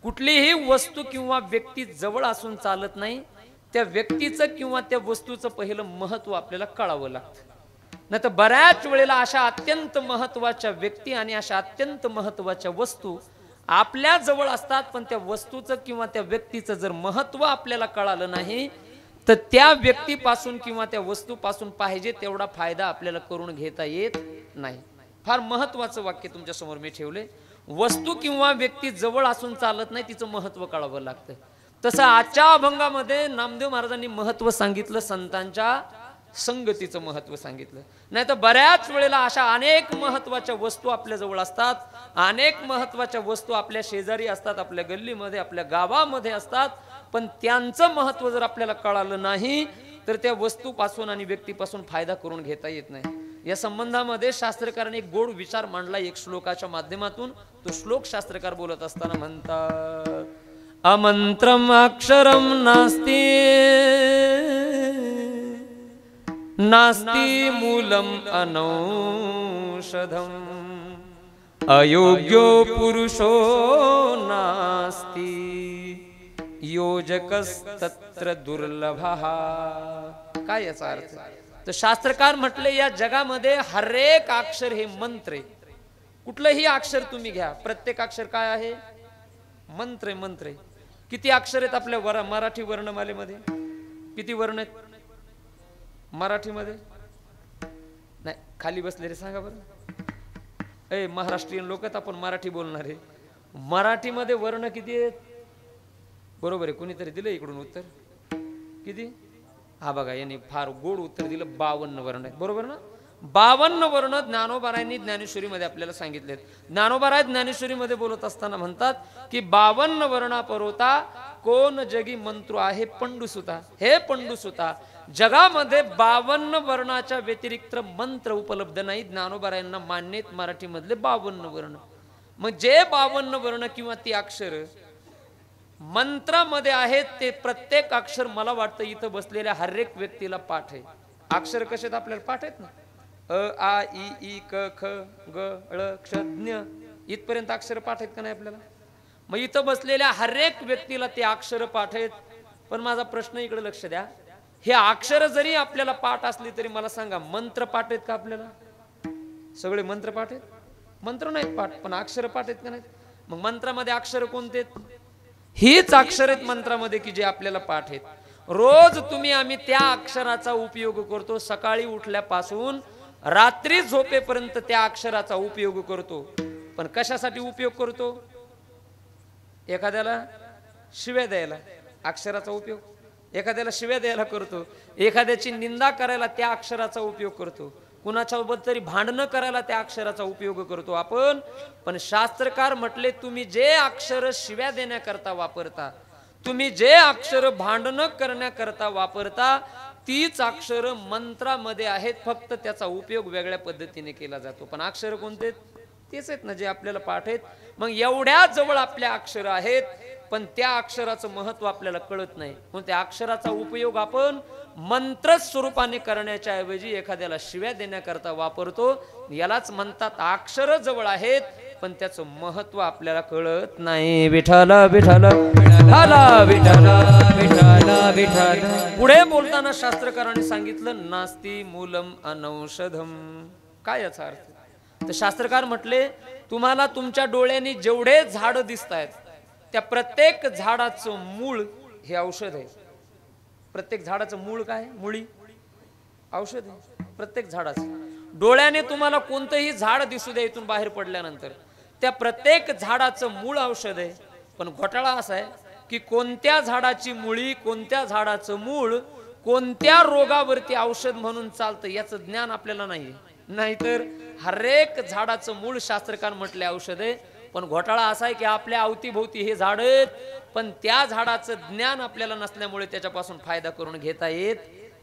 कुठलीही वस्तू किंवा व्यक्ती जवळ असून चालत नाही, त्या व्यक्तीचं किंवा त्या वस्तूचं पहिलं महत्व आपल्याला कळावं लागतं. नाही तर बऱ्याच वेळेला अशा अत्यंत महत्वाच्या व्यक्ती आणि अशा अत्यंत महत्वाच्या वस्तू आपल्या जवळ असतात, पण त्या वस्तूचं किंवा त्या व्यक्तीचं जर महत्व आपल्याला कळालं नाही तर त्या व्यक्तीपासून किंवा त्या वस्तूपासून पाहिजे तेवढा फायदा आपल्याला करून घेता येत नाही. फार महत्वाचं वाक्य तुमच्या समोर मी ठेवले. वस्तू किंवा व्यक्ती जवळ असून चालत नाही, तिचं महत्व कळावं लागतं. तसं आजच्या अभंगामध्ये नामदेव महाराजांनी महत्व सांगितलं, संतांच्या संगतीचं महत्व सांगितलं. नाही तर बऱ्याच वेळेला अशा अनेक महत्वाच्या वस्तू आपल्या जवळ असतात, अनेक महत्वाच्या वस्तू आपल्या शेजारी असतात, आपल्या गल्लीमध्ये आपल्या गावामध्ये असतात, पण त्यांचं महत्व जर आपल्याला कळालं नाही तर त्या वस्तूपासून आणि व्यक्तीपासून फायदा करून घेता येत नाही. या संबंधामध्ये शास्त्रकारांनी एक गोड विचार मांडला एक श्लोकाच्या माध्यमातून. तो श्लोक शास्त्रकार बोलत असताना म्हणतात, अमंत्रम अक्षरम नास्ति नास्ति मूलम अनौषधम अयोग्यो पुरुषो नास्ति योजकस्तत्र दुर्लभः. काय याचा अर्थ? तर शास्त्रकार म्हटले या जगामध्ये हर एक अक्षर हे मंत्र आहे. कुठलंही अक्षर तुम्ही घ्या, प्रत्येक अक्षर काय आहे? मंत्र आहे. मंत्र आहे. किती अक्षर आहेत आपल्या मराठी वर्णमालेमध्ये? किती वर्ण आहेत मराठीमध्ये? नाही, खाली बसलेले सांगा बरं. ए महाराष्ट्रीयन लोक आहेत, आपण मराठी बोलणारे. मराठीमध्ये वर्ण किती आहेत? बरोबर आहे, कोणीतरी दिलं इकडून उत्तर. किती? हा बघा, यांनी फार गोड उत्तर दिलं, 52 वर्ण आहेत. बरोबर ना? 52 वर्ण ज्ञानोबारायांनी ज्ञानेश्वरीमध्ये आपल्याला सांगितलेत. ज्ञानोबाराय ज्ञानेश्वरीमध्ये बोलत असताना म्हणतात की 52 वर्णा परोता कोण जगी मंत्र आहे पंडुसुता. हे पंडुसुता, जगामध्ये 52 वर्णाच्या व्यतिरिक्त मंत्र उपलब्ध नाही. ज्ञानोबारायांना मान्य आहेत मराठीमधले 52 वर्ण. मग जे 52 वर्ण किंवा ती अक्षर मंत्रामध्ये आहेत ते प्रत्येक अक्षर मला वाटतं इथं बसलेल्या हर एक व्यक्तीला पाठ आहे. अक्षर कसे आपल्याला पाठ आहेत ना? अ आ इ ई क ख ग ळ क्ष ज्ञ इथपर्यंत अक्षर पाठ आहेत का नाही आपल्याला? मग इथं बसलेल्या हर एक व्यक्तीला ते अक्षर पाठ आहेत. पण माझा प्रश्न इकडे लक्ष द्या, हे अक्षर जरी आपल्याला पाठ असली तरी मला सांगा, मंत्र पाठ आहेत का आपल्याला? सगळे मंत्र पाठ आहेत? मंत्र नाहीत पाठ, पण अक्षर पाठ आहेत का नाहीत? मग मंत्रामध्ये अक्षर कोणते आहेत? हीच अक्षर आहेत मंत्रामध्ये की जे आपल्याला पाठ आहेत. रोज तुम्ही आम्ही त्या अक्षराचा उपयोग करतो. सकाळी उठल्यापासून रात्री झोपेपर्यंत त्या अक्षराचा उपयोग करतो. पण कशासाठी उपयोग करतो? एखाद्याला शिव्या द्यायला अक्षराचा उपयोग, एखाद्याला शिव्या द्यायला करतो, एखाद्याची निंदा करायला त्या अक्षराचा उपयोग करतो, कुणाच्यासोबत तरी भांडणं करायला त्या अक्षराचा उपयोग करतो आपण. पण शास्त्रकार म्हटले, तुम्ही जे अक्षर शिव्या देण्याकरता वापरता, तुम्ही जे अक्षर भांडणं करण्याकरता वापरता, तीच अक्षर मंत्रामध्ये आहेत, फक्त त्याचा उपयोग वेगळ्या पद्धतीने केला जातो. पण अक्षर कोणते? तेच आहेत ना जे आपल्याला पाठ आहेत. मग एवढ्या जवळ आपल्या अक्षर आहेत, पण त्या अक्षराचं महत्व आपल्याला कळत नाही. म्हणून त्या अक्षराचा उपयोग आपण मंत्र स्वरूपाने करण्याच्या ऐवजी एखाद्याला शिव्या देण्याकरता वापरतो. यालाच म्हणतात अक्षर जवळ आहेत, पण त्याचं महत्व आपल्याला कळत नाही. विठ्ठल विठ्ठल विठ्ठल विठ्ठल विठ्ठल विठ्ठल. पुढे बोलताना शास्त्रकारांनी सांगितलं, नास्ति मूलम अनौषधम. काय याचा अर्थ? तर शास्त्रकार म्हटले, तुम्हाला तुमच्या डोळ्यांनी जेवढे झाड दिसत आहेत त्या प्रत्येक झाडाचं मूळ हे औषध आहे. प्रत्येक झाडाचं मूळ काय? मुळी औषध आहे प्रत्येक झाडाचं. डोळ्याने तुम्हाला कोणतंही झाड दिसू द्या इथून बाहेर पडल्यानंतर, त्या प्रत्येक झाडाचं मूळ औषध आहे. पण घोटाळा असा आहे की कोणत्या झाडाची मुळी, कोणत्या झाडाचं मूळ कोणत्या रोगावरती औषध म्हणून चालतं याचं ज्ञान आपल्याला नाही. नाहीतर हर एक झाडाचं मूळ शास्त्रकार म्हटले औषध आहे. पण घोटाळा असा आहे की आपल्या अवतीभोवती हे झाड आहेत, पण त्या झाडाचं ज्ञान आपल्याला नसल्यामुळे त्याच्यापासून फायदा करून घेता येत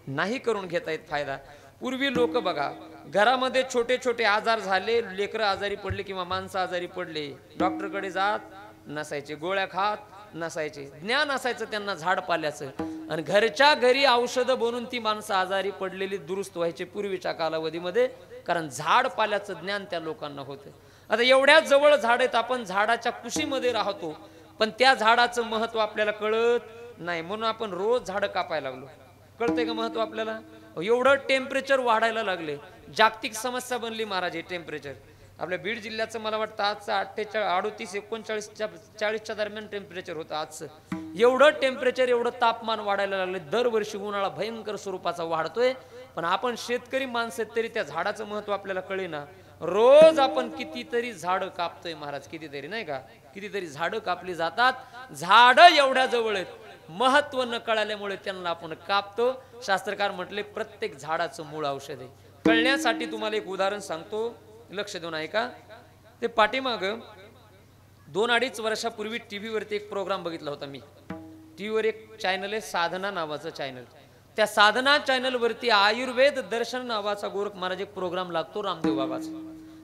नाही. करून घेता येत फायदा. पूर्वी लोक बघा, घरामध्ये छोटे छोटे आजार झाले, लेकरं आजारी पडले किंवा माणसं आजारी पडले, डॉक्टरकडे जात नसायचे, गोळ्या खात नसायचे, ज्ञान असायचं त्यांना झाड पाल्याचं, आणि घरच्या घरी औषधं बनवून ती माणसं आजारी पडलेली दुरुस्त व्हायचे पूर्वीच्या कालावधीमध्ये, कारण झाड पाल्याचं ज्ञान त्या लोकांना होतं. आता एवढ्या जवळ झाड आहेत, आपण झाडाच्या कुशीमध्ये राहतो, पण त्या झाडाचं महत्व आपल्याला कळत नाही, म्हणून आपण रोज झाडं कापायला लागलो. कळतंय का महत्व आपल्याला? एवढं टेम्परेचर वाढायला लागले, जागतिक समस्या बनली महाराज हे टेम्परेचर. आपल्या बीड जिल्ह्याचं मला वाटतं आजचं 38 39 40च्या दरम्यान टेम्परेचर होतं आजचं. एवढं टेम्परेचर, एवढं तापमान वाढायला लागले. दरवर्षी उन्हाळा भयंकर स्वरूपाचा वाढतोय, पण आपण शेतकरी माणसं तरी त्या झाडाचं महत्व आपल्याला कळेना. रोज आपण कितीतरी झाडं कापतोय महाराज, कितीतरी नाही का, कितीतरी झाडं कापली जातात. झाडं एवढ्या जवळ आहेत, महत्व न कळाल्यामुळे त्यांना आपण कापतो. शास्त्रकार म्हटले प्रत्येक झाडाचं मूळ औषध आहे. कळण्यासाठी तुम्हाला एक उदाहरण सांगतो, लक्ष देऊन ऐका. ते पाठीमाग 2-2.5 वर्षापूर्वी टीव्हीवरती एक प्रोग्राम बघितला होता मी. टीव्हीवर एक चॅनल आहे साधना नावाचं चॅनल. त्या साधना चॅनलवरती आयुर्वेद दर्शन नावाचा गोरख महाराज एक प्रोग्राम लागतो रामदेव बाबाचा.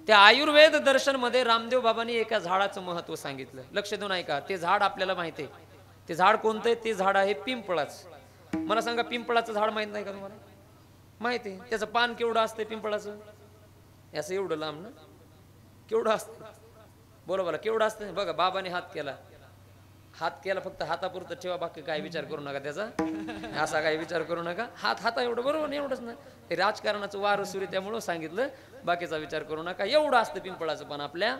त्या आयुर्वेद दर्शन मध्ये रामदेव बाबांनी एका झाडाचं महत्व सांगितलं. लक्ष देऊन ऐका. ते झाड आपल्याला माहिती आहे. ते झाड कोणतं आहे? ते झाड आहे पिंपळाचं. मला सांगा, पिंपळाचं झाड माहित नाही का तुम्हाला? माहिती आहे. त्याचं पान केवढं असतं पिंपळाचं? असं एवढं लांब ना, केवढं असतं? बोला बोला, केवढं असतं? बघा, बाबाने हात केला, हात केला, फक्त हातापुरतं ठेवा, बाकी काय विचार करू नका त्याचा, असा काही विचार करू नका. हात एवढं, बरोबर एवढंच ना. हे राजकारणाचं वार सुरू त्यामुळं सांगितलं, बाकीचा विचार करू नका. एवढं असतं पिंपळाचं पान, आपल्या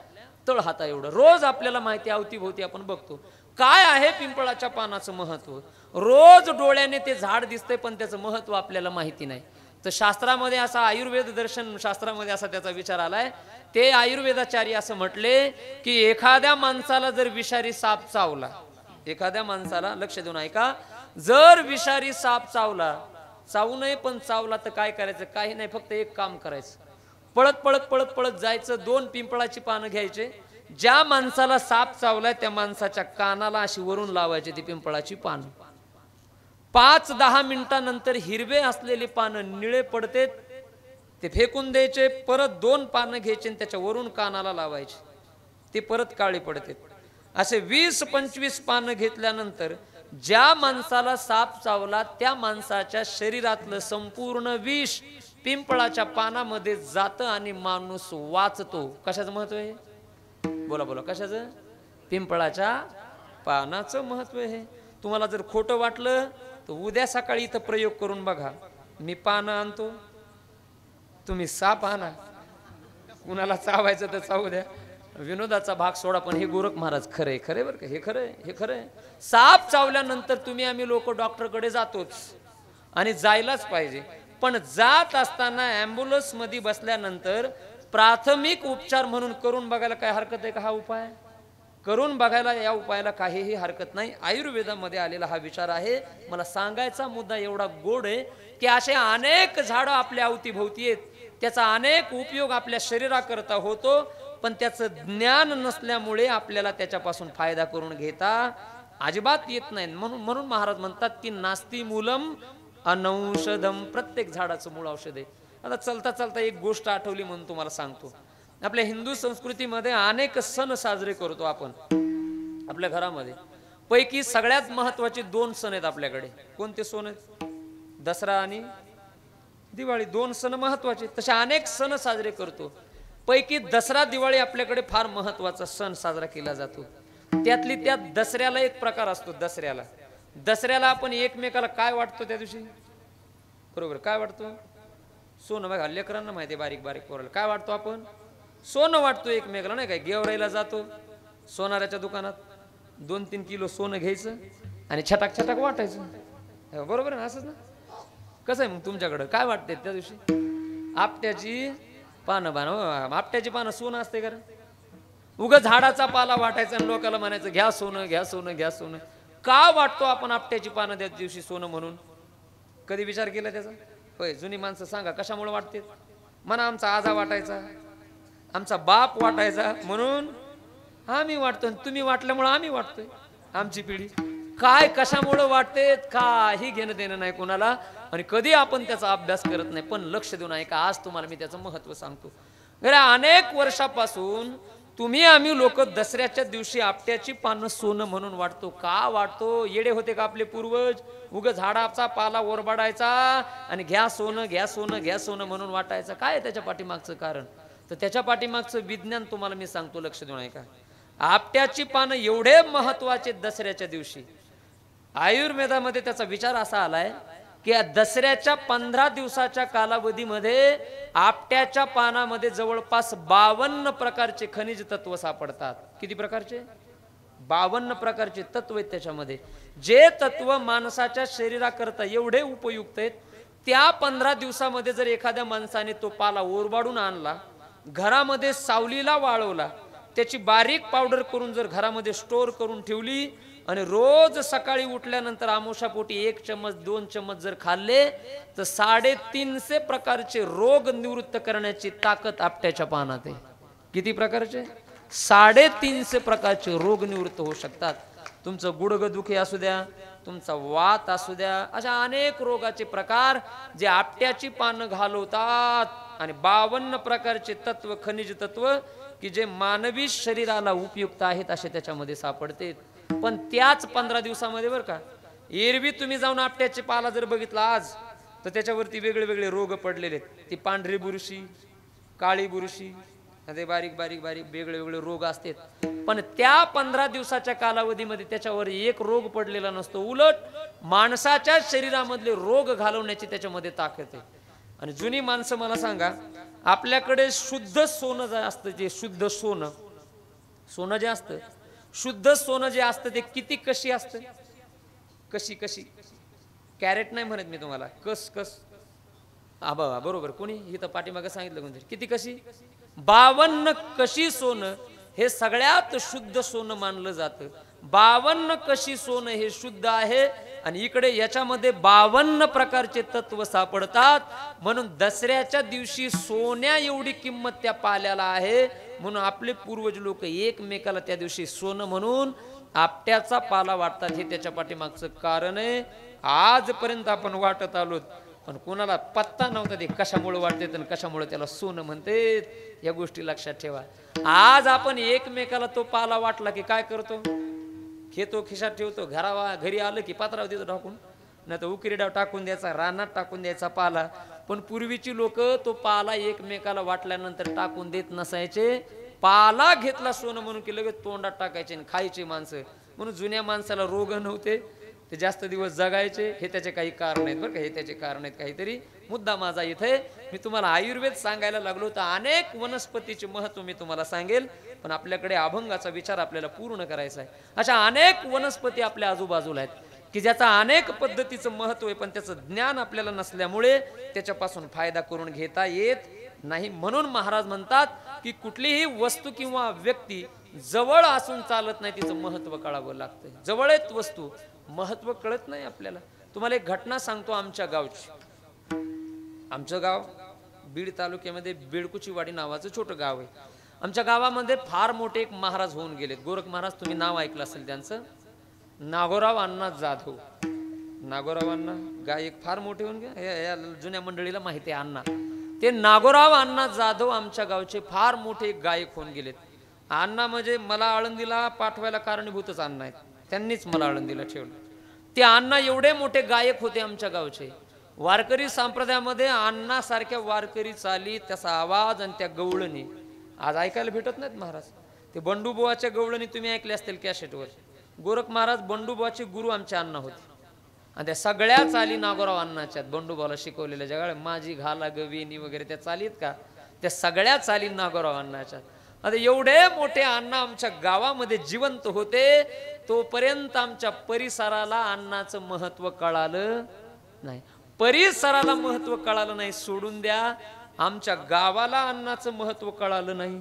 तळ हाता एवढं. रोज आपल्याला माहिती, अवतीभोवती आपण बघतो. काय आहे पिंपळाच्या पानाचं महत्व? रोज डोळ्याने ते झाड दिसतंय, पण त्याचं महत्व आपल्याला माहिती नाही. तर शास्त्रामध्ये असा, आयुर्वेद दर्शन शास्त्रामध्ये असा त्याचा विचार आलाय. ते आयुर्वेदाचार्य असं म्हटले की एखाद्या माणसाला जर विषारी साप चावला, एखाद्या माणसाला, लक्ष देऊन ऐका, जर विषारी साप चावला, चावू नये पण चावला तर काय करायचं? काही नाही, फक्त एक काम करायचं, पळत पळत पळत पळत जायचं, 2 पिंपळाची पानं घ्यायचे. ज्या माणसाला साप चावलाय त्या माणसाच्या कानाला अशी वरून लावायची ती पिंपळाची पानं. 5-10 मिनिटांनंतर हिरवे असलेली पानं निळे पडते, ते फेकून द्यायचे. परत 2 पानं घ्यायचे, त्याच्या वरून कानाला लावायचे, ते परत काळी पडते. असे 20-25 पानं घेतल्यानंतर ज्या माणसाला साप चावला त्या माणसाच्या शरीरातलं संपूर्ण विष पिंपळाच्या पानामध्ये जातं आणि माणूस वाचतो. कशाचं महत्व आहे? बोला बोला, कशाचं? पिंपळाच्या पानाचं महत्व आहे. तुम्हाला जर खोटं वाटलं तर उद्या सकाळी इथं प्रयोग करून बघा. मी पानं आणतो, तुम्ही साप आणा, कुणाला चावायचं तर चावू द्या. विनोदाचा भाग सोडा, पण हे गोरख महाराज खरंय, खरे बरं का, हे खरंय, हे खरंय. साप चावल्यानंतर तुम्ही आम्ही लोक डॉक्टरकडे जातोच आणि जायलाच पाहिजे, पण जात असताना ॲम्ब्युलन्स मध्ये बसल्यानंतर प्राथमिक उपचार म्हणून करून बघायला काय हरकत आहे का? हा उपाय करून बघायला, या उपायाला काहीही हरकत नाही. आयुर्वेदामध्ये आलेला हा विचार आहे. मला सांगायचा मुद्दा एवढा गोड आहे की असे अनेक झाडं आपल्या अवतीभोवती आहेत, त्याचा अनेक उपयोग आपल्या शरीराकरता होतो, पण त्याचं ज्ञान नसल्यामुळे आपल्याला त्याच्यापासून फायदा करून घेता अजिबात येत नाही. म्हणून महाराज म्हणतात की नास्ती मूलम अनौषधम. प्रत्येक झाडाचं मूळ औषध आहे. आता चलता चलता एक गोष्ट आठवली म्हणून तुम्हाला सांगतो. आपल्या हिंदू संस्कृतीमध्ये अनेक सण साजरे करतो आपण आपल्या घरामध्ये. पैकी सगळ्यात महत्वाचे 2 सण आहेत आपल्याकडे. कोणते सण आहेत? दसरा आणि दिवाळी. 2 सण महत्वाचे. तसे अनेक सण साजरे करतो. पैकी दसरा दिवाळी आपल्याकडे फार महत्वाचा सण साजरा केला जातो. त्यातली त्यात दसऱ्याला एक प्रकार असतो. दसऱ्याला आपण एकमेकाला काय वाटतो त्या दिवशी? बरोबर, काय वाटतो? सोनं. बघा, लेकरांना माहिती आहे, बारीक बारीक पोराला काय वाटतो आपण? सोनं वाटतो एकमेकाला, नाही काय? गेवराईला जातो सोनाराच्या दुकानात, 2-3 किलो सोनं घ्यायचं आणि छटाक छटाक वाटायचं. बरोबर आहे ना? असंच ना? कसं आहे मग तुमच्याकडं? काय वाटते त्या दिवशी? आपट्याची पानं बाण. आपट्याची पानं सोनं असते का? उग झाडाचा पाला वाटायचा आणि लोकांना म्हणायचं घ्या सोनं, घ्या सोनं, घ्या सोनं. का वाटतो आपण आपट्याची पानं त्या दिवशी सोनं म्हणून? कधी विचार केला त्याचा? होय, जुनी माणसं सांगा कशामुळे वाटते? म्हणा आमचा आजा वाटायचा, आमचा बाप वाटायचा, म्हणून आम्ही वाटतो. तुम्ही वाटल्यामुळे आम्ही वाटतोय, आमची पिढी. काय कशामुळे वाटते काही घेणं देणं नाही कोणाला, आणि कधी आपण त्याचा अभ्यास करत नाही. पण लक्ष देऊन ऐका, आज तुम्हाला मी त्याचं महत्व सांगतो. गेल्या अनेक वर्षापासून तुम्ही आम्ही लोक दसऱ्याच्या दिवशी आपट्याची पानं सोनं म्हणून वाटतो. का वाटतो? येडे होते का आपले पूर्वज? उग झाडाचा पाला ओरबाडायचा आणि घ्या सोनं, घ्या सोनं, घ्या सोनं म्हणून वाटायचं. काय त्याच्या पाठीमागचं कारण? तर त्याच्या पाठीमागचं विज्ञान तुम्हाला मी सांगतो, लक्ष देऊन ऐका. आपट्याची पानं एवढे महत्वाचे दसऱ्याच्या दिवशी. आयुर्वेदामध्ये त्याचा विचार असा आलाय की या दसऱ्याच्या 15 दिवसाच्या कालावधीमध्ये आपट्याच्या पानामध्ये जवळपास 52 प्रकारचे खनिज तत्व सापडतात. किती प्रकारचे? 52 प्रकारचे तत्व आहेत त्याच्यामध्ये. जे तत्व माणसाच्या शरीराकरता एवढे उपयुक्त आहेत, त्या 15 दिवसामध्ये जर एखाद्या माणसाने तो पाला ओरबाडून आणला, घरामध्ये सावलीला वाळवला, त्याची बारीक पावडर करून जर घरामध्ये स्टोर करून ठेवली आणि रोज सकाळी उठल्यानंतर आमोशापोटी 1 चम्मच 2 चम्मच जर खाल्ले तर 350 प्रकारचे रोग निवृत्त करण्याची ताकद आपट्याच्या पानात आहे. किती प्रकारचे? 350 प्रकारचे रोग निवृत्त होऊ शकतात. तुमचं गुडघेदुखी असू द्या, तुमचा वात असू द्या, अशा अनेक रोगाचे प्रकार जे आपट्याची पानं घालवतात. आणि 52 प्रकारचे तत्व, खनिज तत्व की जे मानवी शरीराला उपयुक्त आहेत असे त्याच्यामध्ये सापडते. पण त्याच 15 दिवसामध्ये बरं का, एरवी तुम्ही जाऊन आपट्याचे पाला जर बघितला आज तर त्याच्यावरती वेगळे वेगळे रोग पडलेले आहेत. ती पांढरी बुरशी, काळी बुरशी, ते बारीक बारीक बारीक वेगळे वेगळे रोग असतात. पण त्या 15 दिवसाच्या कालावधीमध्ये त्याच्यावर एक रोग पडलेला नसतो. उलट माणसाच्या शरीरामधले रोग घालवण्याची त्याच्यामध्ये ताकद आहे. आणि जुनी माणसं मला सांगा, आपल्याकडे शुद्ध सोनं जे असतं, जे शुद्ध सोनं, सोनं जे असतं, शुद्ध सोनं जे असतं ते किती कशी असतं? कशी कशी कॅरेट नाही म्हणत मी तुम्हाला, कस कस. बाबा बरोबर, कोणी इथं पाठीमागे सांगितलं कोणतरी. किती कशी? 52 कशी सोनं हे सगळ्यात शुद्ध सोनं मानलं जातं. 52 कशी सोनं हे शुद्ध आहे. आणि इकडे याच्यामध्ये 52 प्रकारचे तत्व सापडतात. म्हणून दसऱ्याच्या दिवशी सोन्या एवढी किंमत त्या पाल्याला आहे. म्हणून आपले पूर्वज लोक एकमेकाला त्या दिवशी सोनं म्हणून आपट्याचा पाला वाटतात. हे त्याच्या पाठीमागचं कारण आहे. आजपर्यंत आपण वाटत आलोत, पण कोणाला पत्ता नव्हता ते कशामुळे वाटते आणि कशामुळे त्याला सोनं म्हणते. या गोष्टी लक्षात ठेवा. आज आपण एकमेकाला तो पाला वाटला की काय करतो? घेतो, खिशात ठेवतो, घरी आलं की पात्रावर देतो टाकून, नाही तर उकिरड्यावर टाकून द्यायचा, रानात टाकून द्यायचा पाला. पण पूर्वीची लोक तो पाला एकमेकाला वाटल्यानंतर टाकून देत नसायचे. पाला घेतला सोनं म्हणून की लगेच तोंडात टाकायचे आणि खायचे माणसं. म्हणून जुन्या माणसाला रोग नव्हते, ते जास्त दिवस जगायचे. हे त्याचे काही कारण आहेत बरं का, हे त्याचे कारण आहेत काहीतरी. मुद्दा माझा इथे, मी तुम्हाला आयुर्वेद सांगायला लागलो तर अनेक वनस्पतीचे महत्व मी तुम्हाला सांगेल, पण आपल्याकडे अभंगाचा विचार आपल्याला पूर्ण करायचा आहे. अशा अनेक वनस्पती आपल्या आजूबाजूला आहेत की ज्याचा अनेक पद्धतीचं महत्व आहे, पण त्याचं ज्ञान आपल्याला नसल्यामुळे त्याच्यापासून फायदा करून घेता येत नाही. म्हणून महाराज म्हणतात की कुठलीही वस्तू किंवा व्यक्ती जवळ असून चालत नाही, तिचं महत्व कळावं लागतं. जवळ आहेत वस्तू, महत्व कळत नाही आपल्याला. तुम्हाला एक घटना सांगतो आमच्या गावची. आमचं गाव बीड तालुक्यामध्ये बेडकुचीवाडी नावाचं छोटं गाव आहे. आमच्या गावामध्ये फार मोठे एक महाराज होऊन गेलेत. गोरख महाराज, तुम्ही नाव ऐकलं असेल त्यांचं. नागोराव अण्णा जाधव. नागोराव अण्णा गायक फार मोठे होऊन गेले, या जुन्या मंडळीला माहिती आहे अण्णा. ते नागोराव अण्णा जाधव आमच्या गावचे फार मोठे गायक होऊन गेलेत. अण्णा म्हणजे मला आळंदीला पाठवायला कारणीभूतच अण्णा आहेत. त्यांनीच मला आळंदीला ठेवलं. ते अण्णा एवढे मोठे गायक होते आमच्या गावचे. वारकरी संप्रदायामध्ये अण्णा सारख्या वारकरी चाली, त्याचा आवाज आणि त्या गवळणी आज ऐकायला भेटत नाहीत महाराज. ते बंडूबुवाच्या गवळणी तुम्ही ऐकले असतील कॅसेटवर. गोरख महाराज बंडूबुवाचे गुरु आमचे अण्णा होते. आणि त्या सगळ्या चाली नागोराव अण्णाच्या बंडूबुवाला शिकवलेल्या, जगाळ माझी घाला गवेनी वगैरे त्या चालीत का, त्या सगळ्या चाली नागोराव अण्णाच्या. आता एवढे मोठे अण्णा आमच्या गावामध्ये जिवंत होते, तोपर्यंत आमच्या परिसराला अण्णाचं महत्व कळालं नाही. परिसराला महत्व कळालं नाही सोडून द्या, आमच्या गावाला अण्णाचं महत्व कळालं नाही.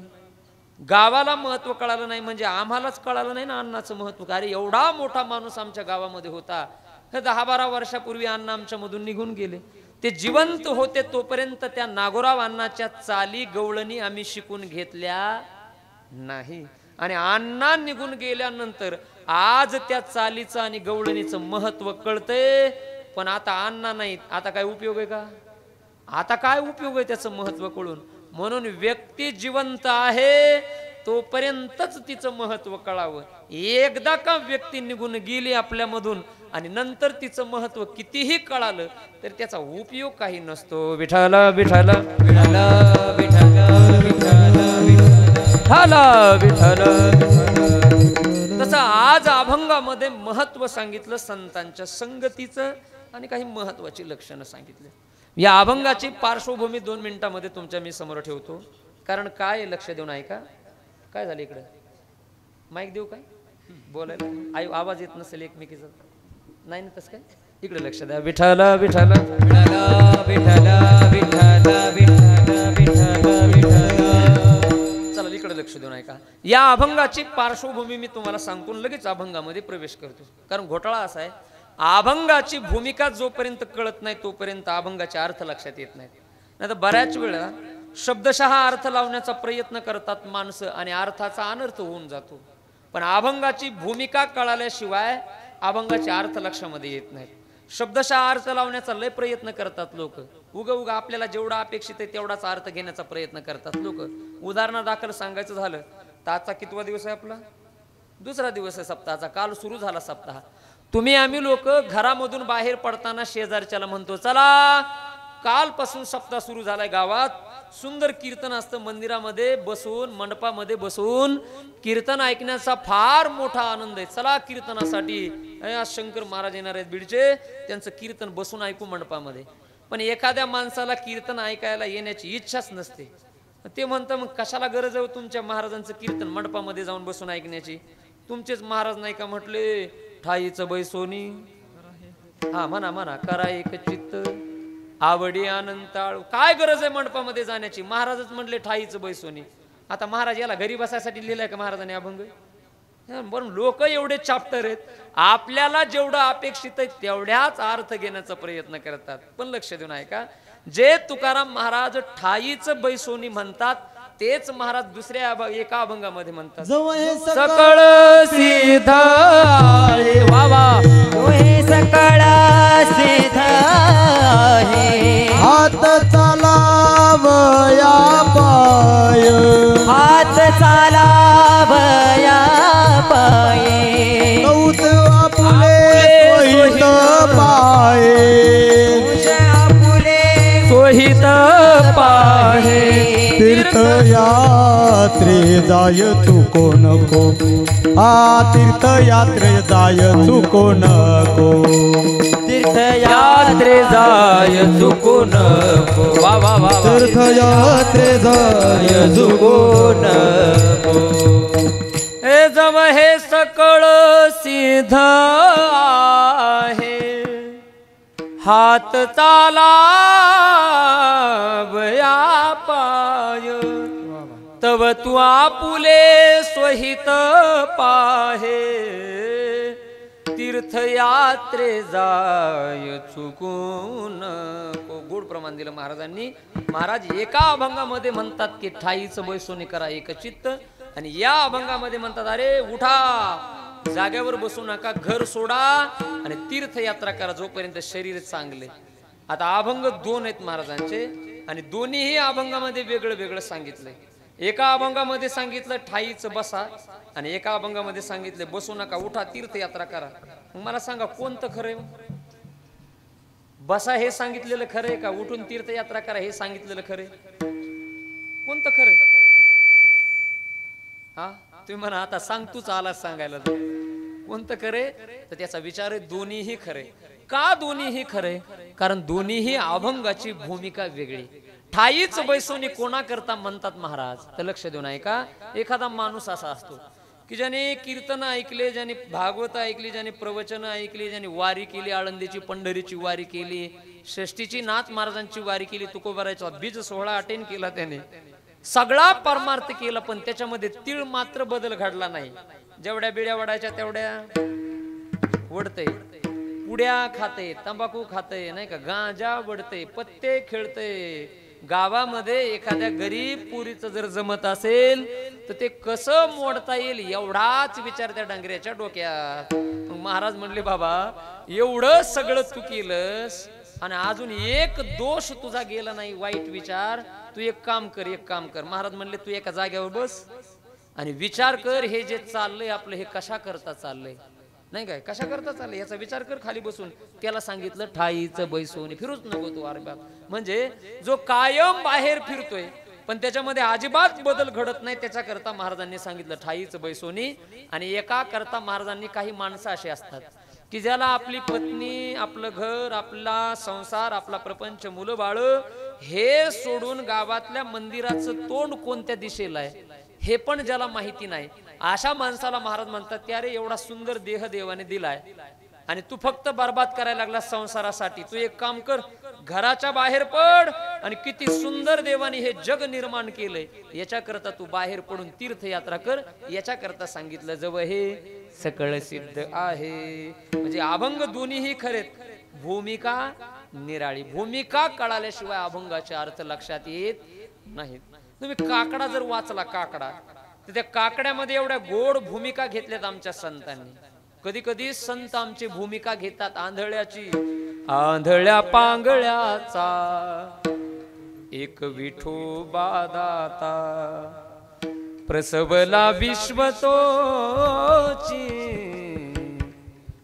गावाला महत्व कळालं नाही म्हणजे आम्हालाच कळालं नाही ना अण्णाचं महत्व. अरे एवढा मोठा माणूस आमच्या गावामध्ये होता. 10-12 वर्षापूर्वी अण्णा आमच्या मधून निघून गेले. ते जिवंत होते तोपर्यंत त्या नागोराव अण्णाच्या चाली गवळणी आम्ही शिकून घेतल्या नाही. आणि अण्णा निघून गेल्यानंतर आज त्या चालीचं आणि गवळणीचं महत्व कळतंय. पण आता अण्णा नाहीत, आता काय उपयोग आहे का? आता काय उपयोग आहे त्याचं महत्व कळून? म्हणून व्यक्ती जिवंत आहे तोपर्यंतच तिचं महत्व कळावं. एकदा का व्यक्ती निघून गेली आपल्यामधून आणि नंतर तिचं महत्व कितीही कळालं तर त्याचा उपयोग काही नसतो. विठ्ठल विठ्ठल विठ्ठल विठ्ठल विठ्ठल विठ्ठल विठ्ठल आज अभंगामध्ये महत्व सांगितलं संतांच्या संगतीचं आणि काही महत्वाची लक्षणं सांगितले. या अभंगाची पार्श्वभूमी 2 मिनिटांमध्ये तुमच्या मी समोर ठेवतो. कारण काय लक्ष देऊन ऐका. काय झालं इकडे माईक देऊ काय बोलायला आवाज येत नसेल एकमेकीचा नाही ना तसं काय इकडे लक्ष द्या. विठ्ठल विठ्ठल विठ्ठल विठ्ठल विठ्ठल विठ्ठल विठ्ठल विठ्ठल. चला इकडे लक्ष देऊन ऐका. या अभंगाची पार्श्वभूमी मी तुम्हाला सांगून लगेच अभंगामध्ये प्रवेश करतो. कारण घोटाळा असा आहे अभंगाची भूमिका जोपर्यंत कळत नाही तोपर्यंत अभंगाचे अर्थ लक्षात येत नाहीत. नाही तर बऱ्याच वेळा शब्दशः अर्थ लावण्याचा प्रयत्न करतात माणसं आणि अर्थाचा अनर्थ होऊन जातो. पण अभंगाची भूमिका कळाल्याशिवाय अभंगाचे अर्थ लक्षामध्ये येत नाहीत. शब्दशः अर्थ लावण्याचा लय प्रयत्न करतात लोक. उगा आपल्याला जेवढा अपेक्षित आहे तेवढाच अर्थ घेण्याचा प्रयत्न करतात लोक. उदाहरणादाखल सांगायचं झालं तर आजचा कितवा दिवस आहे आपला 2रा दिवस आहे सप्ताहाचा. काल सुरू झाला सप्ताह. तुम्ही आम्ही लोक घरामधून बाहेर पडताना शेजारच्याला म्हणतो चला कालपासून सप्ताह सुरू झालाय. गावात सुंदर कीर्तन असतं. मंदिरामध्ये बसून मंडपामध्ये बसून कीर्तन ऐकण्याचा फार मोठा आनंद आहे. चला कीर्तनासाठी आज शंकर महाराज येणार आहेत बीडचे त्यांचं कीर्तन बसून ऐकू मंडपामध्ये. पण एखाद्या माणसाला कीर्तन ऐकायला येण्याची इच्छाच नसते. ते म्हणतं मग कशाला गरज आहे तुमच्या महाराजांचं कीर्तन मंडपामध्ये जाऊन बसून ऐकण्याची. तुमचेच महाराज नाही का म्हटले ठाईचं बैसोनी हा म्हणा म्हणा करा एक चित्त आवडी आनंदाळू. काय गरज आहे मंडपामध्ये जाण्याची. महाराजच म्हटले ठाईचं बैसोनी. आता महाराज याला घरी बसायसाठी लिहिलाय का महाराजांनी अभंग. बरं लोक एवढे चाप्टर आहेत आपल्याला जेवढं अपेक्षित आहे तेवढ्याच अर्थ घेण्याचा प्रयत्न करतात. पण लक्ष देऊन ऐका जे तुकाराम महाराज ठाईचं बैसोनी म्हणतात तेच महाराज दुसऱ्या एका अभंगामध्ये म्हणतात सकळ सिद्ध वा वा सकळ सिद्ध हात चालावया पाय हात चालावया पाय कौत आपुले सोहित पाये सोहित पाहे तीर्थयात्रे जाय चुको नको. तीर्थयात्रे जाय चुको नको. तीर्थयात्रे जाय चुको नको. वा वा वा तीर्थयात्रे जाय चुको नको. हे जम हे सकळ सिद्ध आहे हात चालावया पाय तव तू आपुले स्वहित पाहे तीर्थयात्रे जाय चुकून. गोड प्रमाण दिलं महाराजांनी. महाराज एका अभंगामध्ये म्हणतात की ठाईचं बैसोनी करा एकचित्त आणि या अभंगामध्ये म्हणतात अरे उठा जाग्यावर बसू नका घर सोडा आणि तीर्थयात्रा करा जोपर्यंत शरीर चांगले. आता अभंग 2 आहेत महाराजांचे आणि दोन्हीही अभंगामध्ये वेगळं वेगळं सांगितलंय. एका अभंगामध्ये सांगितलं ठाईचं बसा आणि एका अभंगामध्ये सांगितले बसू नका उठा तीर्थयात्रा करा. मग मला सांगा कोणतं खरंय. बसा हे सांगितलेलं खरंय का उठून तीर्थयात्रा करा हे सांगितलेलं खरंय. कोणतं खरंय. हा तुम्ही म्हणा आता सांग तूच आलास सांगायला कोणतं खरे तर त्याचा विचार आहे दोन्हीही खरे. का दोन्हीही खरे कारण दोन्हीही अभंगाची भूमिका वेगळी. ठाईच बैसोनी कोणा करता म्हणतात महाराज तर लक्ष देऊन ऐका. एखादा माणूस असा असतो की ज्याने कीर्तन ऐकले ज्याने भागवत ऐकली ज्याने प्रवचन ऐकली ज्याने वारी केली आळंदीची पंढरीची वारी केली षष्टीची नाथ महाराजांची वारी केली तुकोबाराचा बीज सोहळा अटेंड केला त्याने सगळा परमार्थ केला पण त्याच्यामध्ये तीळ मात्र बदल घडला नाही. जेवढ्या बिड्या वडायच्या तेवढ्या वडते पुड्या खाते तंबाखू खाते नाही का गांजा वडते पत्ते खेळते. गावामध्ये एखाद्या गरीब पुरीचं जर जमत असेल तर ते कसं मोडता येईल एवढाच विचार त्या डांगऱ्याच्या डोक्यात. मग महाराज म्हणले बाबा एवढं सगळं तू केलंस आणि अजून एक दोष तुझा गेला नाही वाईट विचार तू एक काम कर. महाराज म्हणले तू एका जागेवर बस आणि विचार कर हे जे चाललंय आपलं हे कशा करता चाललंय नाही काय कशा करता चाललंय याचा विचार कर खाली बसून. त्याला सांगितलं ठाईचं बैसोनी फिरूच नको तू अरब्यात. म्हणजे जो कायम बाहेर फिरतोय पण त्याच्यामध्ये अजिबात बदल घडत नाही. त्याच्याकरता महाराजांनी सांगितलं ठाईच बैसोनी. आणि एका करता महाराजांनी काही माणसं अशी असतात की ज्याला आपली पत्नी, आपलं घर, आपला संसार, आपला प्रपंच, मुलं बाळ हे सोडून गावातल्या मंदिराचं तोंड कोणत्या दिशेला आहे हे पण ज्याला माहिती नाही, अशा माणसाला महाराज म्हणतात की अरे एवढा सुंदर देह देवाने दिलाय आणि तू फक्त बर्बाद करायला लागला संसारासाठी. तू एक काम कर, घराच्या बाहेर पड आणि किती सुंदर देवाने हे जग निर्माण केलंय याच्याकरता तू बाहेर पडून तीर्थयात्रा कर. याच्याकरता सांगितलं जव हे सकळ सिद्ध आहे. म्हणजे अभंग दोन्हीही खरेत. भूमिका निराळी. भूमिका कळाल्याशिवाय अभंगाचे अर्थ लक्षात येत नाहीत. तुम्ही काकडा जर वाचला, काकडा, तर त्या काकड्यामध्ये एवढ्या गोड भूमिका घेतल्यात आमच्या संतांनी. कधी कधी संत आमची भूमिका घेतात आंधळ्याची. आंधळ्या पांगळ्याचा एक विठोबा दाता, प्रसवला विश्वतोची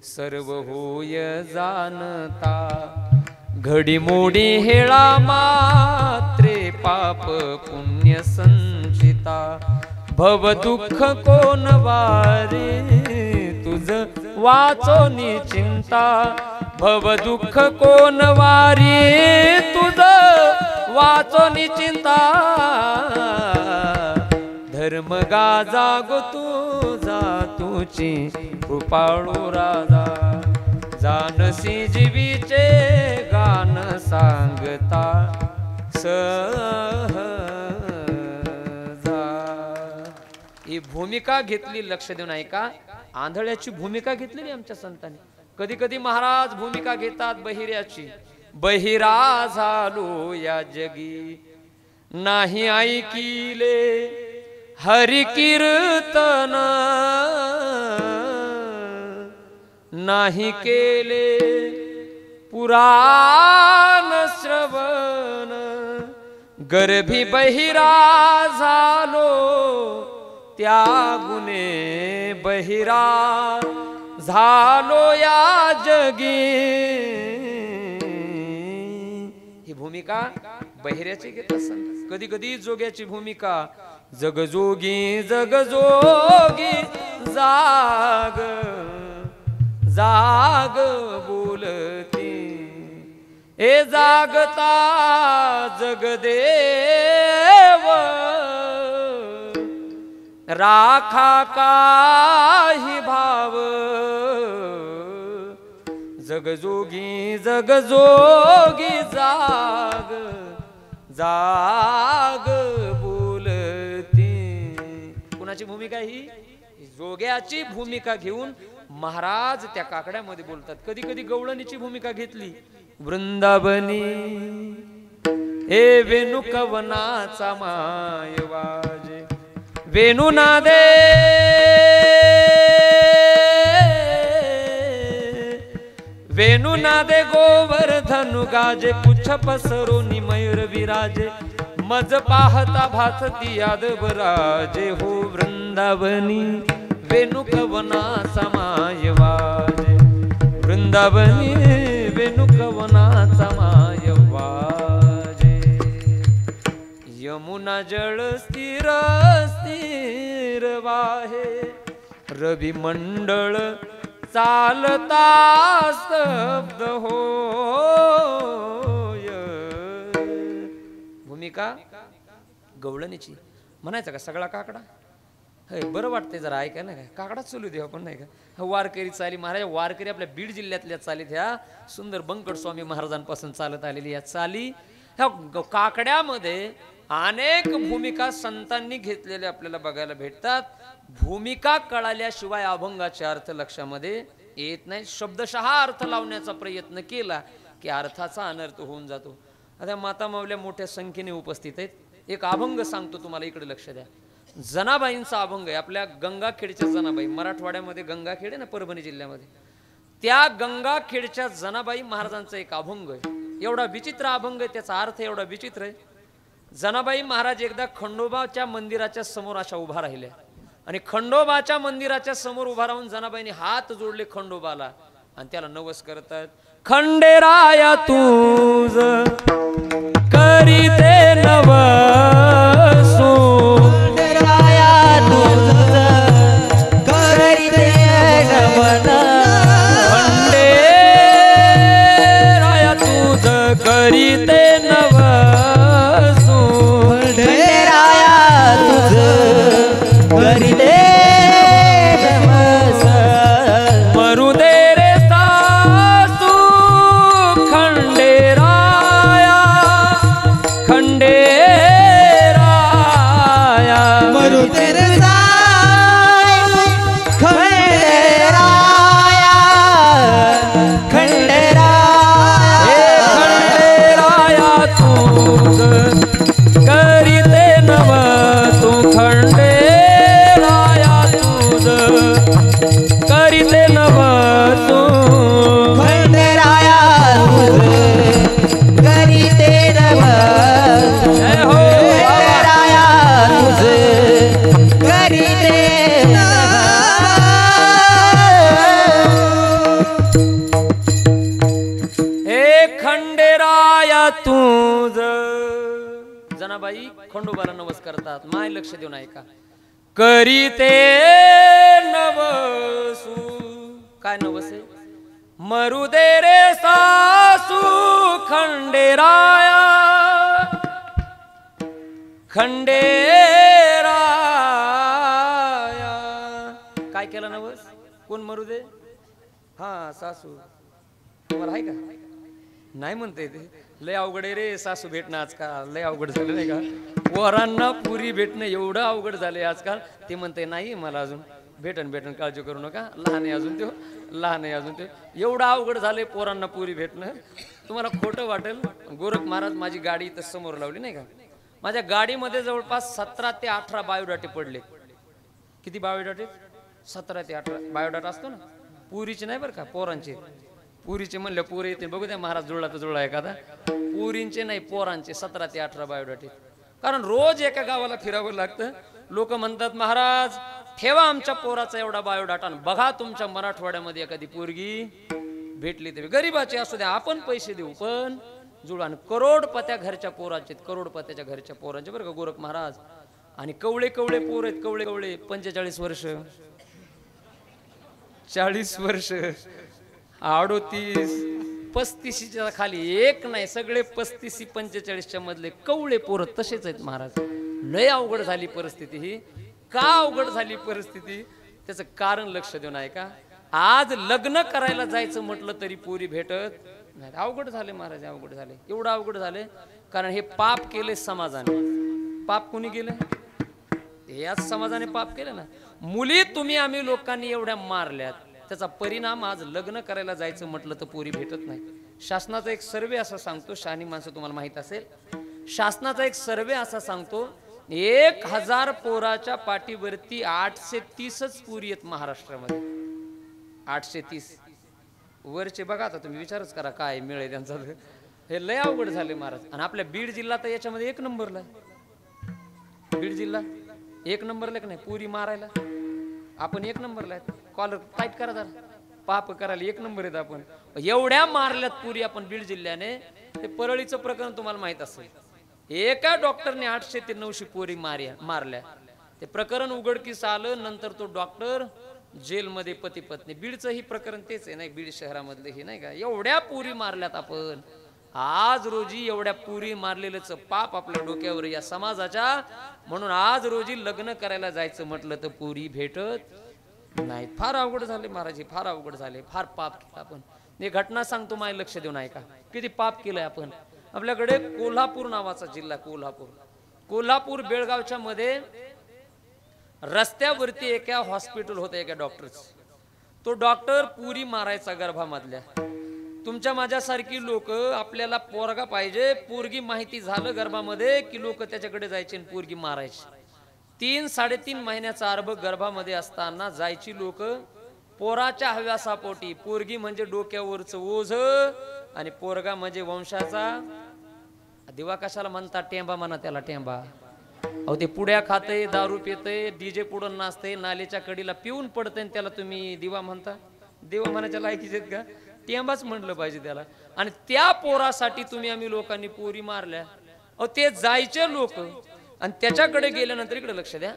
सर्व होय जाणता. घडीमोडी हेळा मात्रे पाप पुण्य संचिता. भव दुःख कोण वारे तुझ वाचोनी चिंता. भव दुःख कोण वारी तुझ वाचोनी चिंता. धर्म गाजा गो तुझा तुझी कृपाळू राजा. जानसी जीवीचे गान सांगता सहजा. ही भूमिका घेतली, लक्ष देऊन ऐका. आंधळ्याची भूमिका घेतलेली आमच्या संतांनी. कधी कधी महाराज भूमिका घेतात बहिऱ्याची. बहिरा झालो या जगी नाही ऐकिले हरि कीर्तन. नाही केले पुराण श्रवण. गर्भी बहिरा झालो त्या गुणे बहिरा झालो या जगी. ही भूमिका बहिऱ्याची घेत असत. कधी कधी जोग्याची भूमिका. जगजोगी जगजोगी जाग जाग बोलती. ए जागता जगदेव राखा काही भाव. जगजोगी जगजोगी जाग जाग बोलती. कुणाची भूमिका ही? जोग्याची भूमिका घेऊन महाराज त्या काकड्यामध्ये बोलतात. कधी कधी गवळणीची भूमिका घेतली. वृंदावनी ए वेणुकवनाचा माय वाजे. वेणुनादे वेणुनादे गोवर्धनु गाजे. पुच्छ पसरोनी मयूर विराजे. मज पाहता भासती यादव राजे. हो वृंदावनी वेणुकवनाचा माय वाजे. वृंदावनी वेणुकवनाचा माय वाजे. यमुना जळ स्थिर स्थिर वाहे. रवी मंडळ चालता स्तब्ध होय. भूमिका गवळणीची. म्हणायचं का सगळा काकडा? हे बरं वाटतंय जरा ऐकायला. काय काकडाच चालू देऊ आपण, नाही का? वारकरी चाली महाराज. वारकरी आपल्या बीड जिल्ह्यातल्या चालीत ह्या सुंदर बंकट स्वामी महाराजांपासून चालत आलेली या चाली. ह्या काकड्यामध्ये अनेक भूमिका संतांनी घेतलेल्या आपल्याला बघायला भेटतात. भूमिका कळाल्याशिवाय अभंगाचे अर्थ लक्षामध्ये येत नाही. शब्दशः अर्थ लावण्याचा प्रयत्न केला की अर्थाचा अनर्थ होऊन जातो. आता माता मावल्या मोठ्या संख्येने उपस्थित आहेत. एक अभंग सांगतो तुम्हाला, इकडे लक्ष द्या. जनाबाईंचा अभंग आहे. आपल्या गंगाखेडच्या जनाबाई, मराठवाड्यामध्ये गंगाखेड आहे ना, परभणी जिल्ह्यामध्ये, त्या गंगाखेडच्या जनाबाई महाराजांचा एक अभंग आहे. एवढा विचित्र अभंग आहे, त्याचा अर्थ एवढा विचित्र आहे. जनाबाई महाराज एकदा खंडोबाच्या मंदिराच्या समोर अशा उभा राहिल्या आणि खंडोबाच्या मंदिराच्या समोर उभा राहून जनाबाईंनी हात जोडले खंडोबाला आणि त्याला नवस करतात. खंडेराया तुझ करीते नवस. जनाबाई खंडोबाला नवस करतात. माय लक्ष देऊन ऐका. करीते नवसू, काय नवस आहे? मरू दे रे सासू खंडेराया, खंडेराया. काय केलं नवस? कोण मरू दे? हा सासू. तुम्हाला आहे का? नाही म्हणते ते. लय अवघड आहे रे सासू भेटणं आजकाल. लय अवघड झालं नाही का? पोरांना पुरी भेटणं एवढं अवघड झालंय आजकाल. ते म्हणते नाही मला अजून भेटन काळजी करू नका, लहान आहे अजून तो, लहान आहे अजून ते. एवढं अवघड झालंय पोरांना पुरी भेटणं. तुम्हाला खोटं वाटेल. गोरख महाराज माझी गाडी इथं समोर लावली नाही का? माझ्या गाडीमध्ये जवळपास 17 ते 18 बायोडाटे पडले. किती बायोडाटे? 17 ते 18 बायोडाटा असतो ना. पुरीचे नाही बरं का, पोरांचे. पुरीचे म्हणलं पोरे येते बघू द्या महाराज जुळला तर जुळला एखादा. पुरींचे नाही, पोरांचे 17 ते 18 बायोडाटे. कारण रोज एका गावाला फिरावं लागतं. लोक म्हणतात महाराज ठेवा आमच्या पोराचा एवढा बायोडाटा, बघा तुमच्या मराठवाड्यामध्ये एखादी पोरगी भेटली तरी गरीबाची असू द्या, आपण पैसे देऊ पण जुळा. करोडपत्या घरच्या पोरांचे, करोडपत्याच्या घरच्या पोरांचे बरं का गोरख महाराज. आणि कवळे कवळे पोर आहेत, कवळे कवळे 45 वर्ष, 40 वर्ष, 38, 35च्या खाली एक नाही, सगळे 35 45च्या मधले कवळे पोर तसेच आहेत महाराज. लय अवघड झाली परिस्थिती ही. का अवघड झाली परिस्थिती? त्याचं कारण लक्ष देऊन ऐका. आज लग्न करायला जायचं म्हटलं तरी पोरी भेटत नाही. अवघड झाले महाराज, अवघड झाले. एवढं अवघड झाले कारण हे पाप केले समाजाने. पाप कोणी केलं? याच समाजाने पाप केलं ना. मुली तुम्ही आम्ही लोकांनी एवढ्या मारल्यात, त्याचा परिणाम आज लग्न करायला जायचं म्हटलं तर पोरी भेटत नाही. शासनाचा एक सर्वे असा सांगतो, शहाणी माणसं तुम्हाला माहित असेल, शासनाचा एक सर्वे असा सांगतो 1000 पोराच्या पाठीवरती 830च पोरी आहेत महाराष्ट्रामध्ये. 830 वरचे बघा. आता तुम्ही विचारच करा काय मिळेल त्यांचा. हे लय अवघड झाले महाराज. आणि आपल्या बीड जिल्हा तर याच्यामध्ये 1 नंबरला आहे. बीड जिल्हा 1 नंबरला की नाही पुरी मारायला? आपण 1 नंबरला आहे. कॉलर टाईट करा जरा, पाप करायला 1 नंबर आहेत आपण. एवढ्या मारल्यात पुरी आपण बीड जिल्ह्याने. ते परळीचं प्रकरण तुम्हाला माहित असेल. एका डॉक्टरने 800 ते 900 पोरी मारल्या. ते प्रकरण उघडकीस आलं. नंतर तो डॉक्टर जेलमध्ये, पती पत्नी. बीडचं ही प्रकरण तेच आहे नाही, बीड शहरामधले हे नाही का. एवढ्या पुरी मारल्यात आपण. आज रोजी एवढ्या पुरी मारलेलंच पाप आपल्या डोक्यावर या समाजाच्या. म्हणून आज रोजी लग्न करायला जायचं म्हटलं तर पुरी भेटत नाही. फार अवघड झाले महाराज, फार अवघड झाले. फार पाप केलं आपण. एक घटना सांगतो, माझे लक्ष देऊन ऐका. किती पाप केलंय आपण. आपल्याकडे कोल्हापूर नावाचा जिल्हा, कोल्हापूर बेळगावच्या मध्ये रस्त्यावरती एका हॉस्पिटल होतं, एका डॉक्टरचं. तो डॉक्टर पुरी मारायचा गर्भामधल्या. तुमच्या माझ्यासारखी लोक, आपल्याला पोरगा पाहिजे, पोरगी माहिती झालं गर्भामध्ये की लोक त्याच्याकडे जायचे आणि पोरगी मारायची. 3-3.5 महिन्याचा अर्भ गर्भामध्ये असताना जायची लोक पोराच्या हव्यासापोटी. पोरगी म्हणजे डोक्यावरचं ओझ आणि पोरगा म्हणजे वंशाचा दिवा. कशाला म्हणतात? टेंबा म्हणा त्याला, टेंबा. अहो ते पुड्या खाते, दारू पिते, डीजे पुढं नाचते, नालीच्या कडीला पिऊन पडते, त्याला तुम्ही दिवा म्हणता? देवा म्हणायच्या लायकीचे आहेत का? टेंबाच म्हणलं पाहिजे त्याला. आणि त्या पोरासाठी तुम्ही आम्ही लोकांनी पोरी मारल्या. अहो ते जायचे लोक आणि त्याच्याकडे गेल्यानंतर, इकडे लक्ष द्या,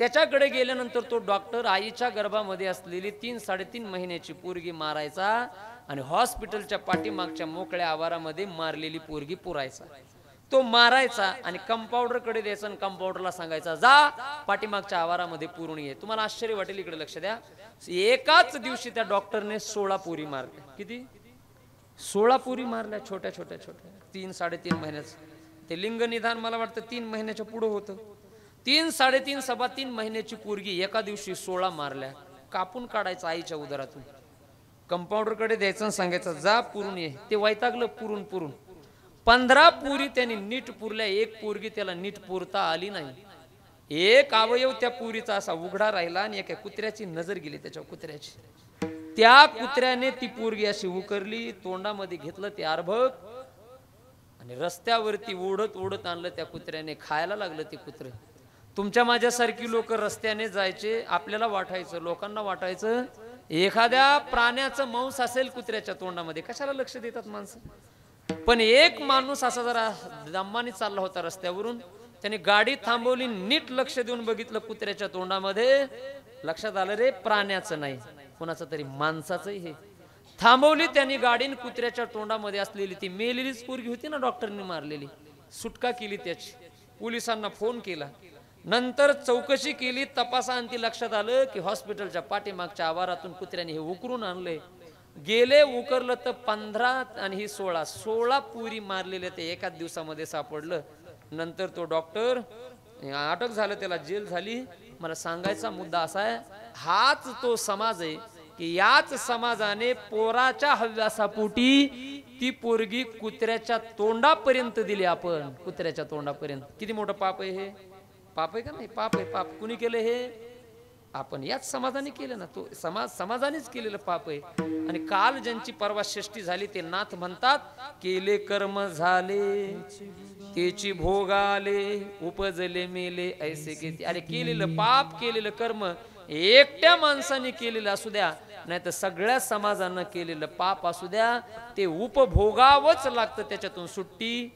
त्याच्याकडे गेल्यानंतर तो डॉक्टर आईच्या गर्भामध्ये असलेली 3-3.5 महिन्याची पोरगी मारायचा आणि हॉस्पिटलच्या पाठीमागच्या मोकळ्या आवारामध्ये मारलेली पोरगी पुरायचा. तो मारायचा आणि कंपाऊंडरकडे द्यायचा आणि कंपाऊंडरला सांगायचा जा पाठीमागच्या आवारामध्ये पुरून ये. तुम्हाला आश्चर्य वाटेल, इकडे लक्ष द्या. एकाच दिवशी त्या डॉक्टरने 16 पोरी मारल्या. किती? 16 पोरी मारल्या, छोट्या छोट्या छोट्या. 3-3.5 महिन्याचं ते लिंग निदान मला वाटतं 3 महिन्याच्या पुढे होतं. 3-3.5 सव्वा 3 महिन्याची पोरगी एका दिवशी 16 मारल्या. कापून काढायचं आईच्या उदरातून, कंपाऊंडरकडे द्यायचं, सांगायचं जा पुरून ये. ते वैतागलं पुरून पुरून. 15 पोरी त्यांनी नीट पुरल्या. एक पोरगी त्याला नीट पुरता आली नाही. एक अवयव त्या पोरीचा असा उघडा राहिला आणि एका कुत्र्याची नजर गेली त्याच्या कुत्र्याची. त्या कुत्र्याने ती पोरगी अशी उकरली, तोंडामध्ये घेतलं ते अर्भक आणि रस्त्यावरती ओढत ओढत आणलं त्या कुत्र्याने. खायला लागलं ते कुत्र. तुमच्या माझ्यासारखी लोक रस्त्याने जायचे, आपल्याला वाटायचं, लोकांना वाटायचं एखाद्या प्राण्याचं मांस असेल कुत्र्याच्या तोंडामध्ये. कशाला लक्ष देतात माणसं? पण एक माणूस असा जरा दमाने चालला होता रस्त्यावरून, त्याने गाडी थांबवली, नीट लक्ष देऊन बघितलं कुत्र्याच्या तोंडामध्ये, लक्षात आलं रे प्राण्याचं नाही, कोणाचं तरी माणसाचं हे. थांबवली त्यांनी गाडीन, कुत्र्याच्या तोंडामध्ये असलेली ती मेलेलीच पोरगी होती ना डॉक्टरनी मारलेली, सुटका केली त्याची. पोलिसांना फोन केला, नंतर चौकशी केली, तपासांती लक्षात आलं की हॉस्पिटलच्या पाठीमागच्या आवारातून कुत्र्याने हे उकरून आणलंय. गेले उकरलं तर 15 आणि ही 16 पुरी मारलेल्या ते एकाच दिवसामध्ये सापडलं. नंतर तो डॉक्टर अटक झालं, त्याला जेल झाली. मला सांगायचा मुद्दा असा आहे, हाच तो समाज आहे की याच समाजाने पोराच्या हव्यासापोटी ती पोरगी कुत्र्याच्या तोंडापर्यंत दिली. आपण कुत्र्याच्या तोंडापर्यंत, किती मोठं पाप आहे हे. पाप आहे का नाही? पाप आहे. पाप कुणी केलं हे? आपण याच समाजाने केलं ना. तो समाजानेच केलेलं पाप आहे. आणि काल ज्यांची परवा षष्ठी झाली ते नाथ म्हणतात, केले कर्म झाले त्याची भोगाले, उपजले मेले ऐसे किती. अरे केलेलं पाप, केलेलं कर्म एकट्या माणसाने केलेलं असू द्या, नाही तर सगळ्या समाजानं केलेलं पाप असू द्या, ते उपभोगावंच लागतं, त्याच्यातून सुट्टी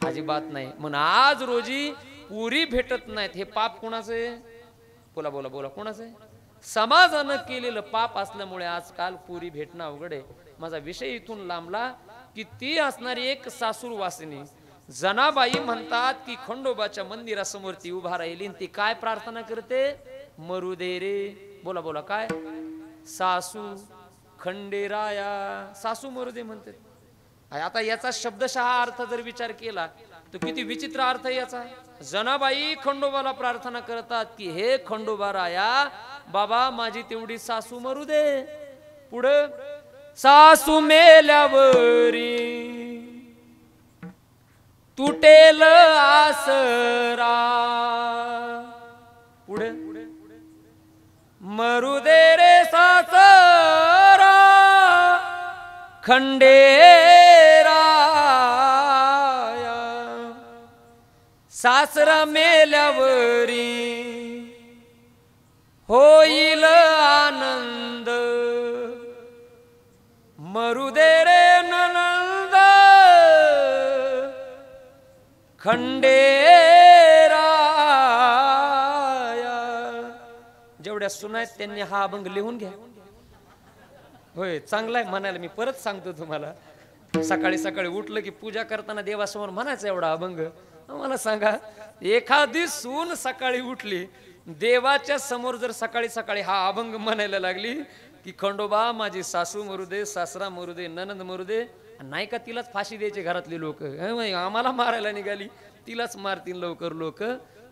अजिबात नाही. म्हणून आज रोजी पुरी भेटत नाहीत, हे पाप कोणाचं आहे? बोला बोला बोला, कोणाचं आहे? समाजानं केलेलं पाप असल्यामुळे आजकाल पुरी भेटणं अवघड आहे. माझा विषय इथून लांबला की ती असणारी एक सासूर वासिनी जनाबाई म्हणतात की खंडोबाच्या मंदिरासमोर ती उभा राहिली, ती काय प्रार्थना करते? मरू दे रे. बोला बोला, काय? सासू खंडेराया, सासू मरू दे म्हणते. आता याचा शब्दशः अर्थ जर विचार केला तर किती विचित्र अर्थ आहे याचा. जनाबाई खंडोबाला प्रार्थना करतात की हे खंडोबा राया, बाबा माझी तेवढी सासू मरू दे. पुढं, सासू मेल्यावरी तुटेल आसरा. पुढे, मरू दे रे सासरा खंडेराया, सासरा मेल्यावरी होईल आनंद. मरू दे रे ननंद खंडेराया. जेवढ्या सुना आहेत त्यांनी हा अभंग लिहून घ्या. होय, चांगला आहे म्हणायला. मी परत सांगतो तुम्हाला, सकाळी सकाळी उठलं की पूजा करताना देवासमोर म्हणायचा एवढा अभंग. मला सांगा, एखादी सून सकाळी उठली, देवाच्या समोर जर सकाळी सकाळी हा अभंग म्हणायला लागली की खंडोबा माझी सासू मरू दे, सासरा मरू दे, ननंद मरू दे, नाही का तिलाच फाशी द्यायचे घरातले लोक, आम्हाला मारायला निघाली, तिलाच मारतील लवकर लोक.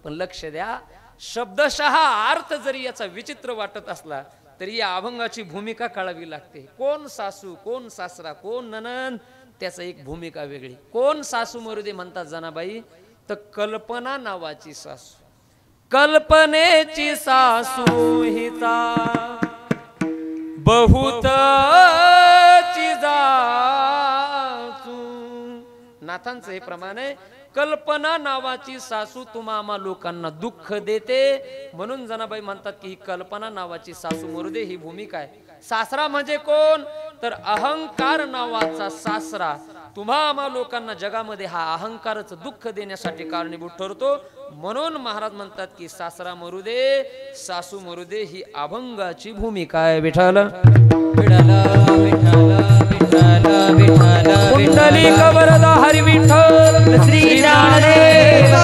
पण लक्ष द्या, शब्दशः अर्थ जरी याचा विचित्र वाटत असला तरी या अभंगाची भूमिका कळावी लागते. कोण सासू, कोण सासरा, कोण ननंद, त्याचा एक भूमिका वेगळी. कोण सासू मरू दे म्हणतात जनाबाई, तर कल्पना नावाची सासू. कल्पनेची सासू हिचा बहुत चिजाचू. नाथांचं हे प्रमाण आहे. कल्पना नावाची सासू तुम्हा आम्हा लोकांना दुःख देते, म्हणून जनाबाई म्हणतात की ही कल्पना नावाची सासू मरू दे, ही भूमिका आहे. सासरा म्हणजे कोण? तर अहंकार नावाचा सासरा तुम्हा आम्हा लोकांना जगामध्ये हा अहंकारच दुःख देण्यासाठी कारणीभूत ठरतो. म्हणून महाराज म्हणतात की सासरा मरू दे, सासू मरू दे, ही अभंगाची भूमिका आहे. विठ्ठल विठ्ठल विठ्ठल विठ्ठल विठ्ठल कुंडली कवरदा हरी विठ्ठल श्री ज्ञानदेव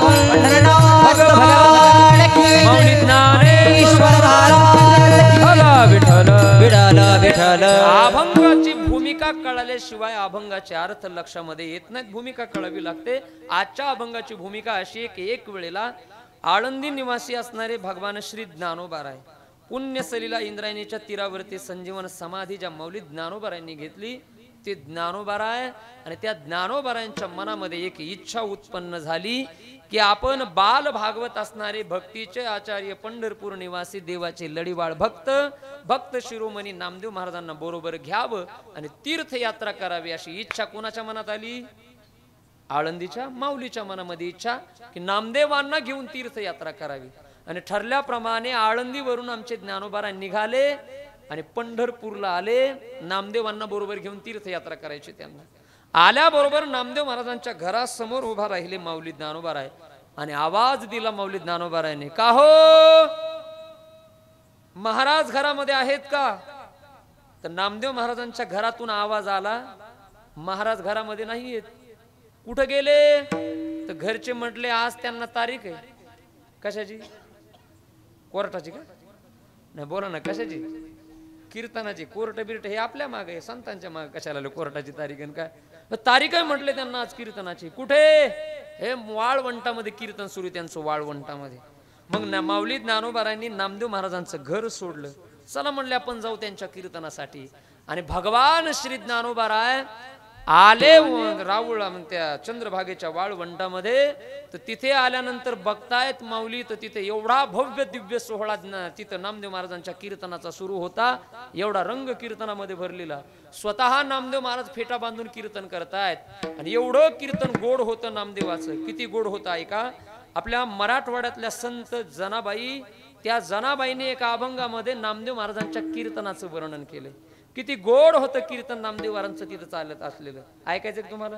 पंढरनाथ भगवान की मौनी ज्ञानेश्वर महाराज विठ्ठल विठ्ठल विठ्ठल. अभंगाची भूमिका कळाल्याशिवाय अभंगाचे अर्थ लक्षामध्ये येत नाहीत. भूमिका कळावी लागते. आजच्या अभंगाची भूमिका अशी की एक वेळेला आळंदी निवासी असणारे भगवान श्री ज्ञानोबाराय पुण्यसलीला इंद्रायणीच्या तीरावरती संजीवन समाधी ज्या मौलिक ज्ञानोबारायांनी घेतली ते ज्ञानोबाराय. आणि त्या ज्ञानोबारायांच्या मनामध्ये एक इच्छा उत्पन्न झाली की आपण बाल भागवत असणारे भक्तीचे आचार्य पंढरपूर निवासी देवाचे लढीवाळ भक्त शिरोमणी नामदेव महाराजांना बरोबर घ्यावं आणि तीर्थयात्रा करावी अशी इच्छा कोणाच्या मनात आली? आळंदीच्या माऊलीच्या मनामध्ये इच्छा की नामदेवांना घेऊन तीर्थयात्रा करावी. आणि ठरल्याप्रमाणे आळंदीवरून आमचे ज्ञानोबाराय निघाले आणि पंढरपूरला आले. नामदेवांना बरोबर घेऊन तीर्थयात्रा करायची त्यांना. आल्याबरोबर नामदेव महाराजांच्या घरासमोर उभा राहिले माऊली ज्ञानोबाराय आणि आवाज दिला माऊली ज्ञानोबारायने, का हो महाराज घरामध्ये आहेत का? तर नामदेव महाराजांच्या घरातून आवाज आला, महाराज घरामध्ये नाही आहेत. कुठं गेले? तर घरचे म्हटले आज त्यांना तारीख आहे. कशाची? कोर्टाची का? नाही बोला ना, कशाची? कीर्तनाची. कोर्ट बिर्ट हे आपल्या मागे आहे, संतांच्या मागे कशाला कोर्टाची तारीख आहे काय? तारीख आहे म्हटले त्यांना आज कीर्तनाची. कुठे? हे वाळवंटामध्ये कीर्तन सुरू आहे त्यांचं, वाळवंटामध्ये. मग माऊली ज्ञानोबारायांनी नामदेव महाराजांचं घर सोडलं. चला म्हणले आपण जाऊ त्यांच्या कीर्तनासाठी. आणि भगवान श्री ज्ञानोबाराय आले राऊळ त्या चंद्रभागेच्या वाळवंटामध्ये. तर तिथे आल्यानंतर बघतायत माऊली, तर तिथे एवढा भव्य दिव्य सोहळा तिथं नामदेव महाराजांच्या कीर्तनाचा सुरू होता. एवढा रंग कीर्तनामध्ये भरलेला. स्वतः नामदेव महाराज फेटा बांधून कीर्तन करतायत आणि एवढं कीर्तन गोड होतं नामदेवाचं. किती गोड होतं ऐका. आपल्या मराठवाड्यातल्या संत जनाबाई, त्या जनाबाईने एका अभंगामध्ये नामदेव महाराजांच्या कीर्तनाचं वर्णन केलंय. किती गोड होतं कीर्तन नामदेव महाराजांचं तिथं चालत असलेलं. ऐकायचंय तुम्हाला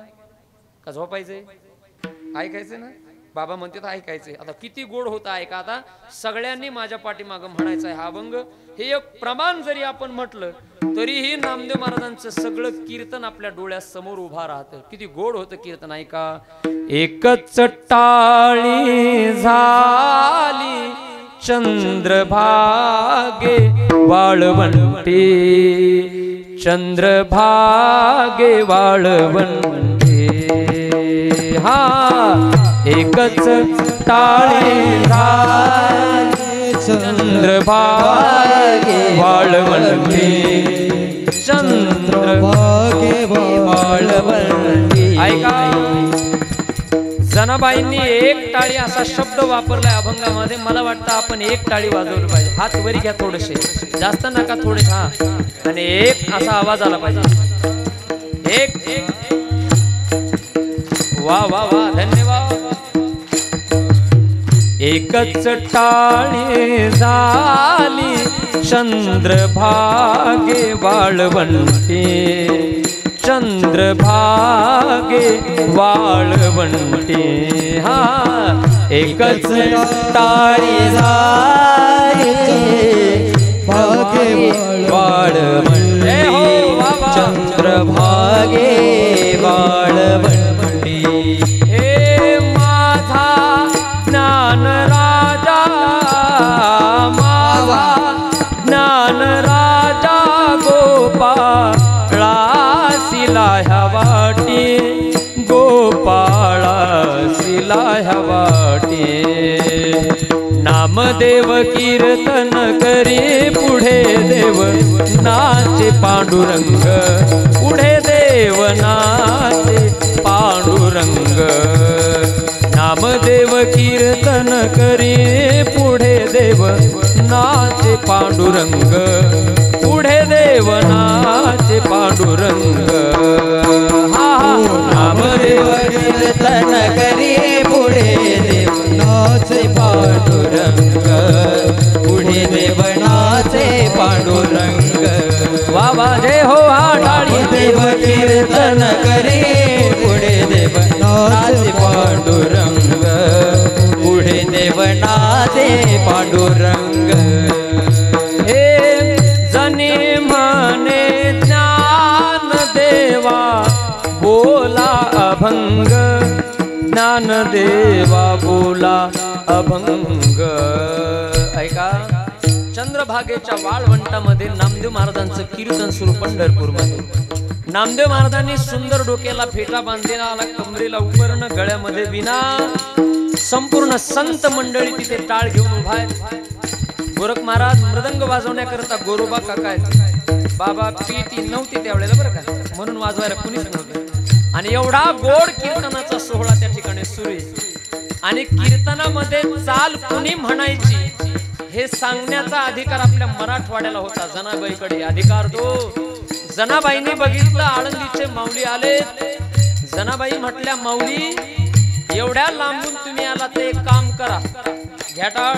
का झोपायचंय? ऐकायचंय ना? बाबा म्हणतात ऐकायचंय. आता किती गोड होतं ऐका. आता सगळ्यांनी माझ्या पाठीमागं म्हणायचं आहे हा अभंग. हे एक प्रमाण जरी आपण म्हटलं तरीही नामदेव महाराजांचं सगळं कीर्तन आपल्या डोळ्यासमोर उभा राहतं. किती गोड होतं कीर्तन ऐका. एकच टाळी झाली चंद्रभागे वाळवंटे, चंद्रभागे वाळवंटे. हा एकच टाळी झाली चंद्रभागे वाळवंटे, चंद्रभागे वाळवंटे. ऐका, जनाबाईंनी एक टाळी असा शब्द वापरलाय अभंगामध्ये. मला वाटतं आपण एक टाळी वाजवलं पाहिजे. हात वरी घ्या थोडेसे, जास्त नका, थोडे. हा, आणि एक असा आवाज आला पाहिजे. एक एक. वा वा वा, धन्यवाद. एकच टाळी झाली चंद्रभागे वाळवंटे, चंद्रभागे वाळवंटे. हा, एकच टाळी झाली भागे वाळवंटे, चंद्रभागे वाळवंटे. हे माझा ज्ञान राजा, माझा ज्ञान राजा गोपाळा सिला ह्या वाटी, गोपाळा सिला ह्या वाटी. नामदेव कीर्तन करी पुढे देव नाचे पांडुरंग, पुढे देव नाचे पांडुरंग. नामदेव कीर्तन करी पुढे देव नाचे पांडुरंग, पुढे देव नाचे पांडुरंग. हा, नामदेव कीर्तन करी पुढे देव नाचे पांडुरंग, पुढे देव नाचे पांडुरंग. वा वा, जय हो. हा टाळी. देव कीर्तन करी पुढे देव नाचे पांडुरंग, पुढे देव नाचे पांडुरंग. हे जनी म्हणे ज्ञान देवा बोला अभंग, ज्ञान देवा बोला अभंग. ऐका, चंद्रभागेच्या वाळवंटामध्ये नामदेव महाराजांचं कीर्तन सुरू पंढरपूरमध्ये. नामदेव महाराजांनी सुंदर डोक्याला फेटा बांधलेला, कमरेला उपरण, गळ्यामध्ये विना. संपूर्ण संत मंडळी तिथे टाळ घेऊन उभा आहे. गोरख महाराज मृदंग वाजवण्याकरता गोरोबा काका आहेत. बाबा पेटी नव्हती त्यावेळेला बरं का, म्हणून वाजवायला कुणीच नव्हतं. आणि एवढा गोड कीर्तनाचा सोहळा त्या ठिकाणी सुरू आहे. आणि कीर्तनामध्ये चाल कुणी म्हणायची हे सांगण्याचा अधिकार आपल्या मराठवाड्याला होता. जनाबाईकडे अधिकार तो. जनाबाईंनी बघितलं आळंदीचे माऊली आले. जनाबाई म्हटल्या, माऊली एवढ्या लांबून तुम्ही आला तर एक काम करा, घ्या टाळ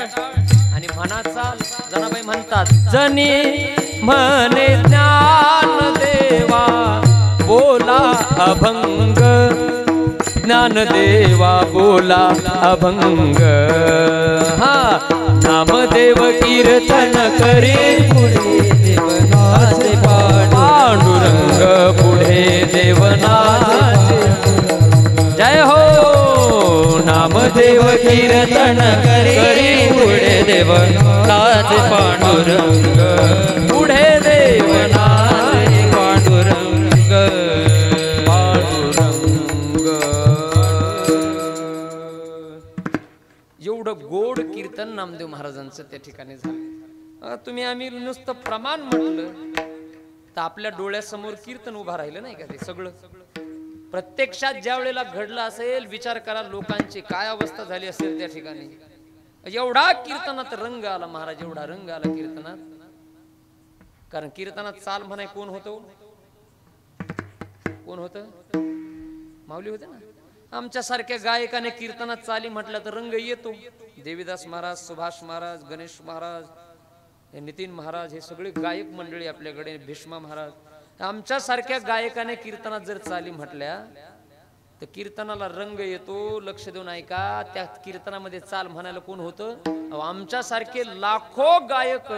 आणि म्हणा चाल. जनाबाई म्हणतात, जनी म्हणे ज्ञानदेवा बोला अभंग, ज्ञानदेवा बोला अभंग। हा नामदेव कीर्तन करी पुढे देवनाचे पांडुरंग, पुढे देवनाचे। जय हो नामदेव कीर्तन करी पुढे देवनाचे पांडुरंग, पुढे देवनाचे पांडुरंग पांडुरंग। एवढं गोड कीर्तन नामदेव महाराजांचं त्या ठिकाणी झालं। तुम्ही आम्ही नुसतं प्रमाण म्हटलं तर आपल्या डोळ्यासमोर कीर्तन उभा राहिलं नाही का? ते सगळं प्रत्यक्षात ज्या वेळेला घडलं असेल, विचार करा लोकांची काय अवस्था झाली असेल त्या ठिकाणी। एवढा कीर्तनात रंग आला महाराज, एवढा रंग आला कीर्तनात। कारण कीर्तनात चाल म्हणाय कोण होतो? कोण होतं? माऊली होते ना। आमच्या सारख्या गायकाने कीर्तनात चाली म्हटलं तर रंग येतो। देवीदास महाराज, सुभाष महाराज, गणेश महाराज, नितीन महाराज, हे सगळे गायक मंडळी आपल्याकडे, भीष्मा महाराज। आमच्या सारख्या गायकाने कीर्तनात जर चाली म्हटल्या तर कीर्तनाला रंग येतो। लक्ष देऊन ऐका, त्या कीर्तनामध्ये चाल म्हणायला कोण होतं? आमच्या सारखे लाखो गायक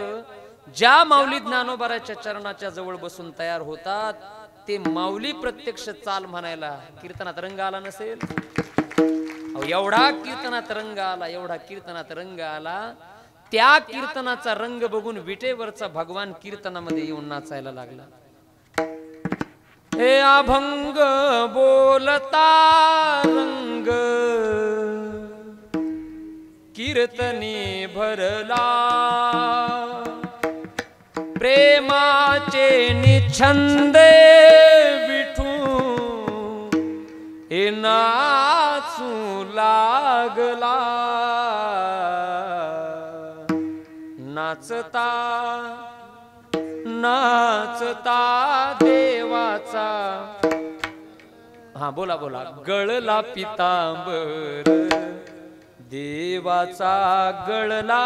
ज्या माऊली ज्ञानोबाराच्या चरणाच्या जवळ बसून तयार होतात, ते माऊली प्रत्यक्ष चाल म्हणायला कीर्तनात रंग आला नसेल? एवढा कीर्तनात रंग आला, एवढा कीर्तनात रंग आला। त्या कीर्तनाचा रंग बघून विटेवरचा भगवान कीर्तनामध्ये येऊन नाचायला लागला। हे अभंग बोलता रंग कीर्तनी भरला, प्रेमाचे निछंदे विठू हे नाचू लागला। नाचता नाचता देवाचा, हा बोला बोला, गळला पितांबर, देवाचा गळला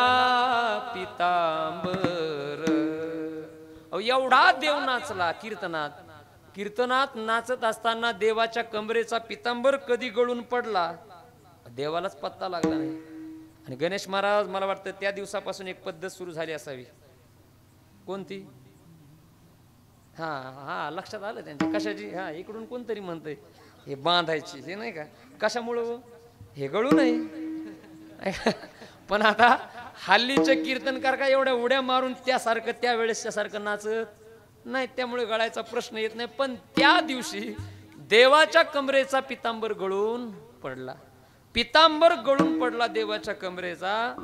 पितांबर। एवढा देव नाचला कीर्तनात। कीर्तनात नाचत असताना देवाच्या कमरेचा पितांबर कधी गळून पडला देवालाच पत्ता लागला नाही। आणि गणेश महाराज, मला वाटतं त्या दिवसापासून एक पद्धत सुरू झाली असावी। कोणती? हा हा लक्षात आलं त्यांच्या, कशाची? हा इकडून कोणतरी म्हणतंय हे बांधायची, हे नाही का? कशामुळं? हे गळू नाही। पण आता हल्लीचे कीर्तनकार का एवढ्या उड्या मारून त्यासारखं त्या वेळेसच्या सारखं नाचत नाही, त्यामुळे गळायचा प्रश्न येत नाही। पण त्या दिवशी देवाच्या कमरेचा पितांबर गळून पडला, पितांबर गळून पडला देवाच्या कमरेचा।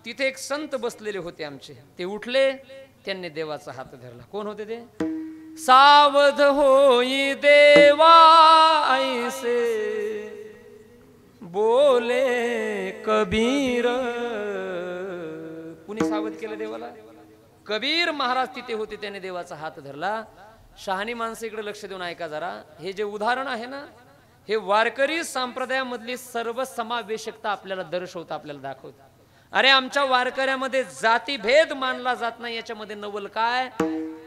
तिथे एक संत बसलेले होते आमचे, ते उठले, त्यांनी देवाचा हात धरला। कोण होते ते? सावध होई देवा ऐसे बोले कबीर। कुणी सावध केलं देवाला? कबीर महाराज तिथे होते, त्याने देवाचा हात धरला। शहाणी माणसं इकडे लक्ष देऊन ऐका जरा। हे जे उदाहरण आहे ना, हे वारकरी संप्रदायामधली सर्व समावेशकता आपल्याला दर्शवतं, आपल्याला दाखवतं। अरे आमच्या वारकऱ्यामध्ये जातीभेद मानला जात नाही, याच्यामध्ये नवल काय?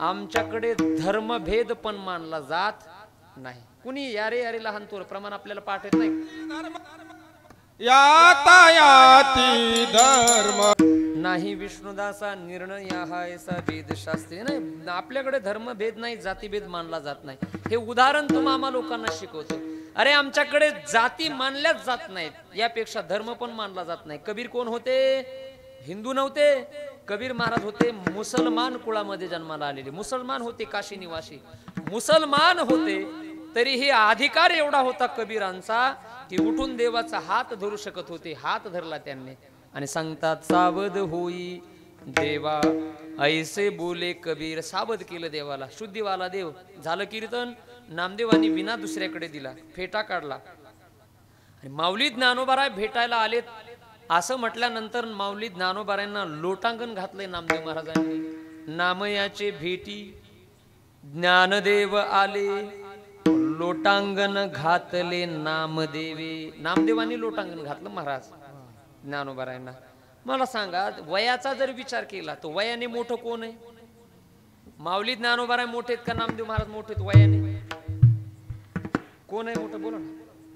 आमच्याकडे धर्मभेद पण मानला जात नाही। कुणी यारे यारे लहान थोर प्रमाण आपल्याला पाठ येत नाही। यातायाती धर्म नाही विष्णुदासा निर्णय हायसा वेदशास्त्री नाही। आपल्याकडे धर्मभेद नाही, जातीभेद मानला जात नाही। हे उदाहरण तुम्हा आम्हा लोकांना शिकवतो। अरे आमच्याकडे जाती मानल्याच जात नाहीत, यापेक्षा धर्म पण मानला जात नाही। कबीर कोण होते? हिंदू नव्हते, कबीर महाराज होते मुसलमान कुळामध्ये जन्माला आलेले। मुसलमान होते, काशी निवासी मुसलमान होते, तरीही अधिकार एवढा होता कबीरांचा की उठून देवाचा हात धरू शकत होते। हात धरला त्यांनी आणि सांगतात सावध होई देवा ऐसे बोले कबीर। सावध केलं देवाला, शुद्धीवाला देव। झालं कीर्तन, नामदेवानी विना दुसऱ्याकडे दिला, फेटा काढला। आणि माऊली ज्ञानोबाराय भेटायला आलेत असं म्हटल्यानंतर माऊली ज्ञानोबारायांना लोटांगण घातलंय नामदेव महाराजांनी। नामयाचे भेटी ज्ञानदेव आले, लोटांगण घातले नामदेवे। नामदेवांनी लोटांगण घातलं महाराज ज्ञानोबारायांना। मला सांगा, वयाचा जर विचार केला तर वयाने मोठं कोण आहे? माऊली ज्ञानोबा मोठे आहेत का नामदेव महाराज मोठे आहेत वयाने? कोण आहे मोठं बोला ना.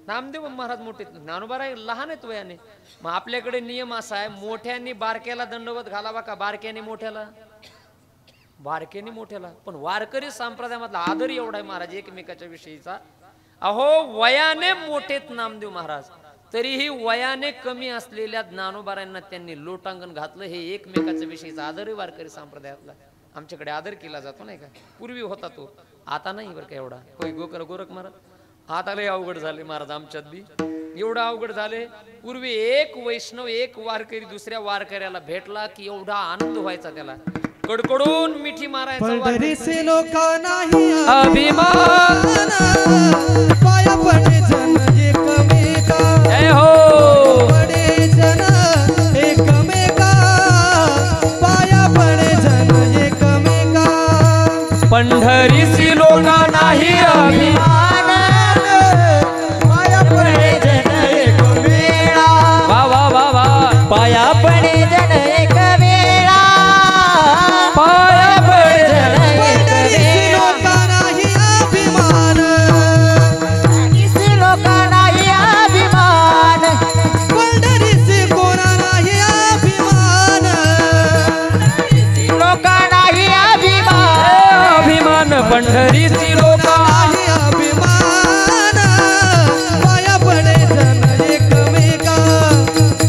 नामदेव महाराज मोठे आहेत, ज्ञानोबा लहान आहेत वयाने. मग आपल्याकडे नियम असा आहे, मोठ्यांनी बारक्याला दंडवत घालावा का बारक्याने मोठ्याला? बारक्याने मोठ्याला. पण वारकरी संप्रदायामधला आदर एवढा आहे महाराज एकमेकाच्या विषयीचा. अहो वयाने मोठेत नामदेव महाराज, तरीही वयाने कमी असलेल्या ज्ञानोबारांना त्यांनी लोटांगण घातलं. हे एकमेकाच्या विषयीचा आदर आहे वारकरी संप्रदायातला. आमच्याकडे आदर केला जातो नाही का? पूर्वी होता तो, आता नाही बरं का एवढा. होय गोरख महाराज, आता लय अवघड झाले महाराज आमच्यात बी. एवढं अवघड झाले. पूर्वी एक वैष्णव एक वारकरी दुसऱ्या वारकऱ्याला भेटला की एवढा आनंद व्हायचा त्याला, कडकडून मिठी मारायचा. पंढरीचे लोका नाही अभिमान, पाया पडे जन एकमेका. जय हो. पडे जन एकमेका, पाया पडे जन एकमेका. पंढरीची लोका नाही अभिमान, पाया पडे जन एकमेका. वा वा वा वा. पाया पडे जन एकमेका. पाया पडे जन पंढरीचे लोका नाही अभिमान. पंढरीचे कोणा नाही अभिमान. अभिमान पंढरीची लोका नाही अभिमान. पाया पडे जन एकमेका.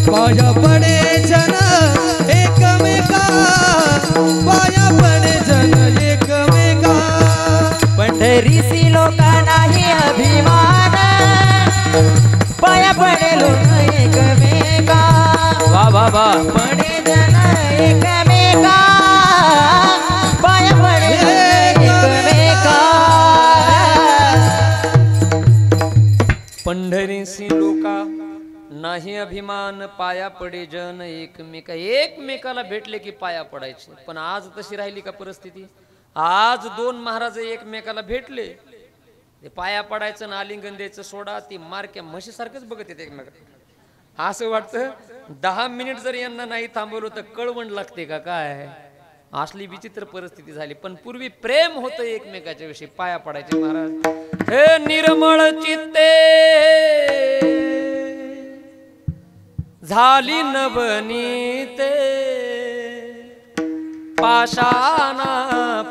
पाया पडे जन एकमेका. पाया पडे जन एकमेका. पंढरीसी लोका नाही अभिमान. पाया पडे लोक एकमेका. वा वा वा. पडे जन एकमेका. पाया पडे जन एकमेका. पंढरीसी लोका नाही अभिमान, पाया पडे जन एकमेका. एकमेकाला भेटले की पाया पडायचे. पण आज तशी राहिली का परिस्थिती? आज दोन महाराज एकमेकाला भेटले, ते पाया पडायचं ना आलिंगन द्यायचं सोडा, ती मारक्या म्हशीसारखंच बघत येते एकमेकाला. असं वाटतं 10 मिनिट जर यांना नाही थांबवलं तर कळवण लागते का काय? असली विचित्र परिस्थिती झाली. पण पूर्वी प्रेम होतं एकमेकाच्या विषयी, पाया पडायचे महाराज. हे निर्मळ चित्ते झाली नवनीते, पाषाणा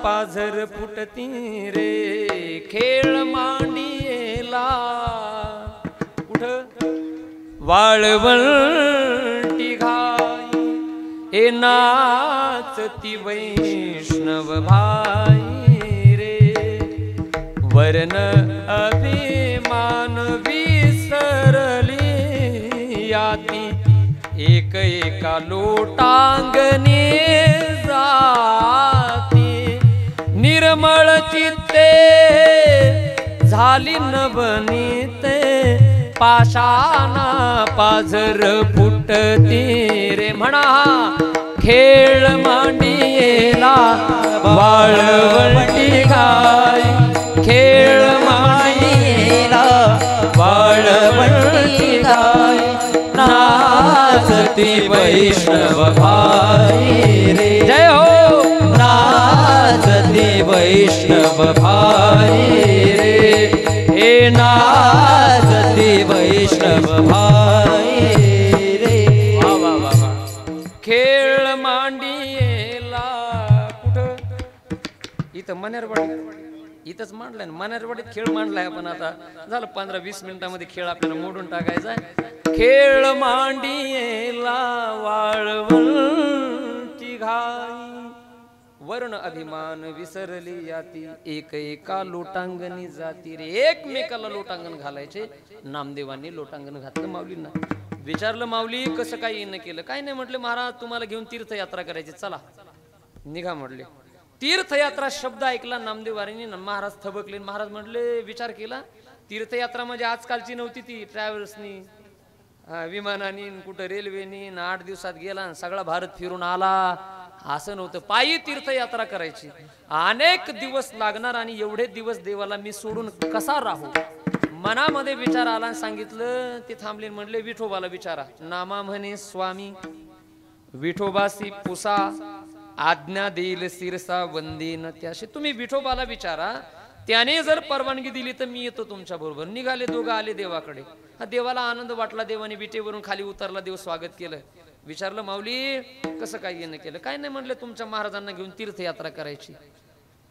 पाझर फुटती रे, खेळ मांडियेला. कुठं? वाळवंटी घाई ए नाचती वैष्णव भाई रे. वर्ण अभिमान विसरली याती, एक एका लोटांगणी जाती. निर्मळ चित्ते झाली नवनीते, पाषाणा पाझर फुटती रे. म्हणा खेळ मांडियेला वाळवंटी घाई, खेळ मांडियेला वाळवंटी घाई, नाचती वैष्णव भाई रे. जय हो. नाचती वैष्णव भाई रे. हे नाचती वैष्णव भाई रे. वा वा वा वा. खेळ मांडियेला. कुठं? इथं मनेरवाडी, इथंच मांडलाय ना मनेरवाडीत खेळ मांडलाय आपण. आता झालं 15-20 मिनिटांमध्ये खेळ आपल्याला मोडून टाकायचा. खेळ मांडियेला वाळवंटी घाई, वर्ण अभिमान विसरली याती, एक एका लोटांगणी जाती रे. एकमेकाला लोटांगण घालायचे. नामदेवांनी लोटांगण घातलं माऊलींना. विचारलं माऊली कसं काय येणं केलं? काय नाही म्हटलं, महाराज तुम्हाला घेऊन तीर्थयात्रा करायची, चला निघा म्हटले. तीर्थयात्रा शब्द ऐकला नामदेवारीने, महाराज थबकले. महाराज म्हटले विचार केला, तीर्थयात्रा म्हणजे आजकालची नव्हती ती, ट्रॅव्हल्सनी विमानानी कुठं रेल्वेनी 8 दिवसात गेला सगळा भारत फिरून आला असं नव्हतं. पायी तीर्थयात्रा करायची, अनेक दिवस लागणार आणि एवढे दिवस देवाला मी सोडून कसा राहू. मनामध्ये विचार आला, सांगितलं. ते थांबले, म्हणले विठोबाला विचारा. नामा म्हणे स्वामी विठोबासी पुसा आज्ञा देईल सिरसा वंदीन त्याशी. तुम्ही विठोबाला विचारा, त्याने जर परवानगी दिली तर मी येतो तुमच्या बरोबर. निघाले दोघं, आले देवाकडे. हा देवाला आनंद वाटला. देवाने विटेवरून खाली उतरला, देव स्वागत केलं. विचारलं माऊली कसं काय येणं केलं? काय नाही म्हणले, तुमच्या महाराजांना घेऊन तीर्थयात्रा करायची.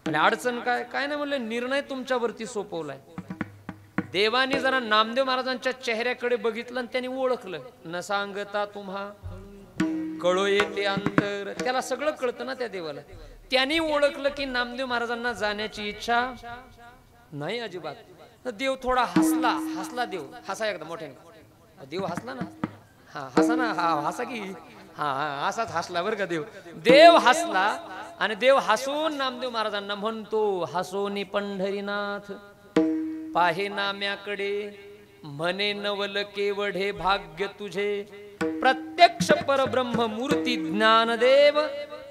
आणि अडचण काय? काय नाही म्हणले, निर्णय तुमच्यावरती सोपवलाय. देवाने जरा नामदेव महाराजांच्या चेहऱ्याकडे बघितलं आणि त्यांनी ओळखलं. न सांगता तुम्हा कळो येते अंतर. त्याला सगळं कळतं ना त्या देवाला. त्यांनी ओळखलं की नामदेव महाराजांना जाण्याची इच्छा नाही अजिबात. देव थोडा हसला देव. हसा एकदा मोठ्याने. देव हसला ना. हा हसा ना. हा हसा की. हा असाच हसला बरं का देव. देव हसला आणि देव हसून नामदेव महाराजांना म्हणतो, हसोनी पंढरीनाथ पाहे नाम्याकडे, म्हणे नवल केवढे भाग्य तुझे, प्रत्यक्ष परब्रह्म मूर्ती ज्ञानदेव,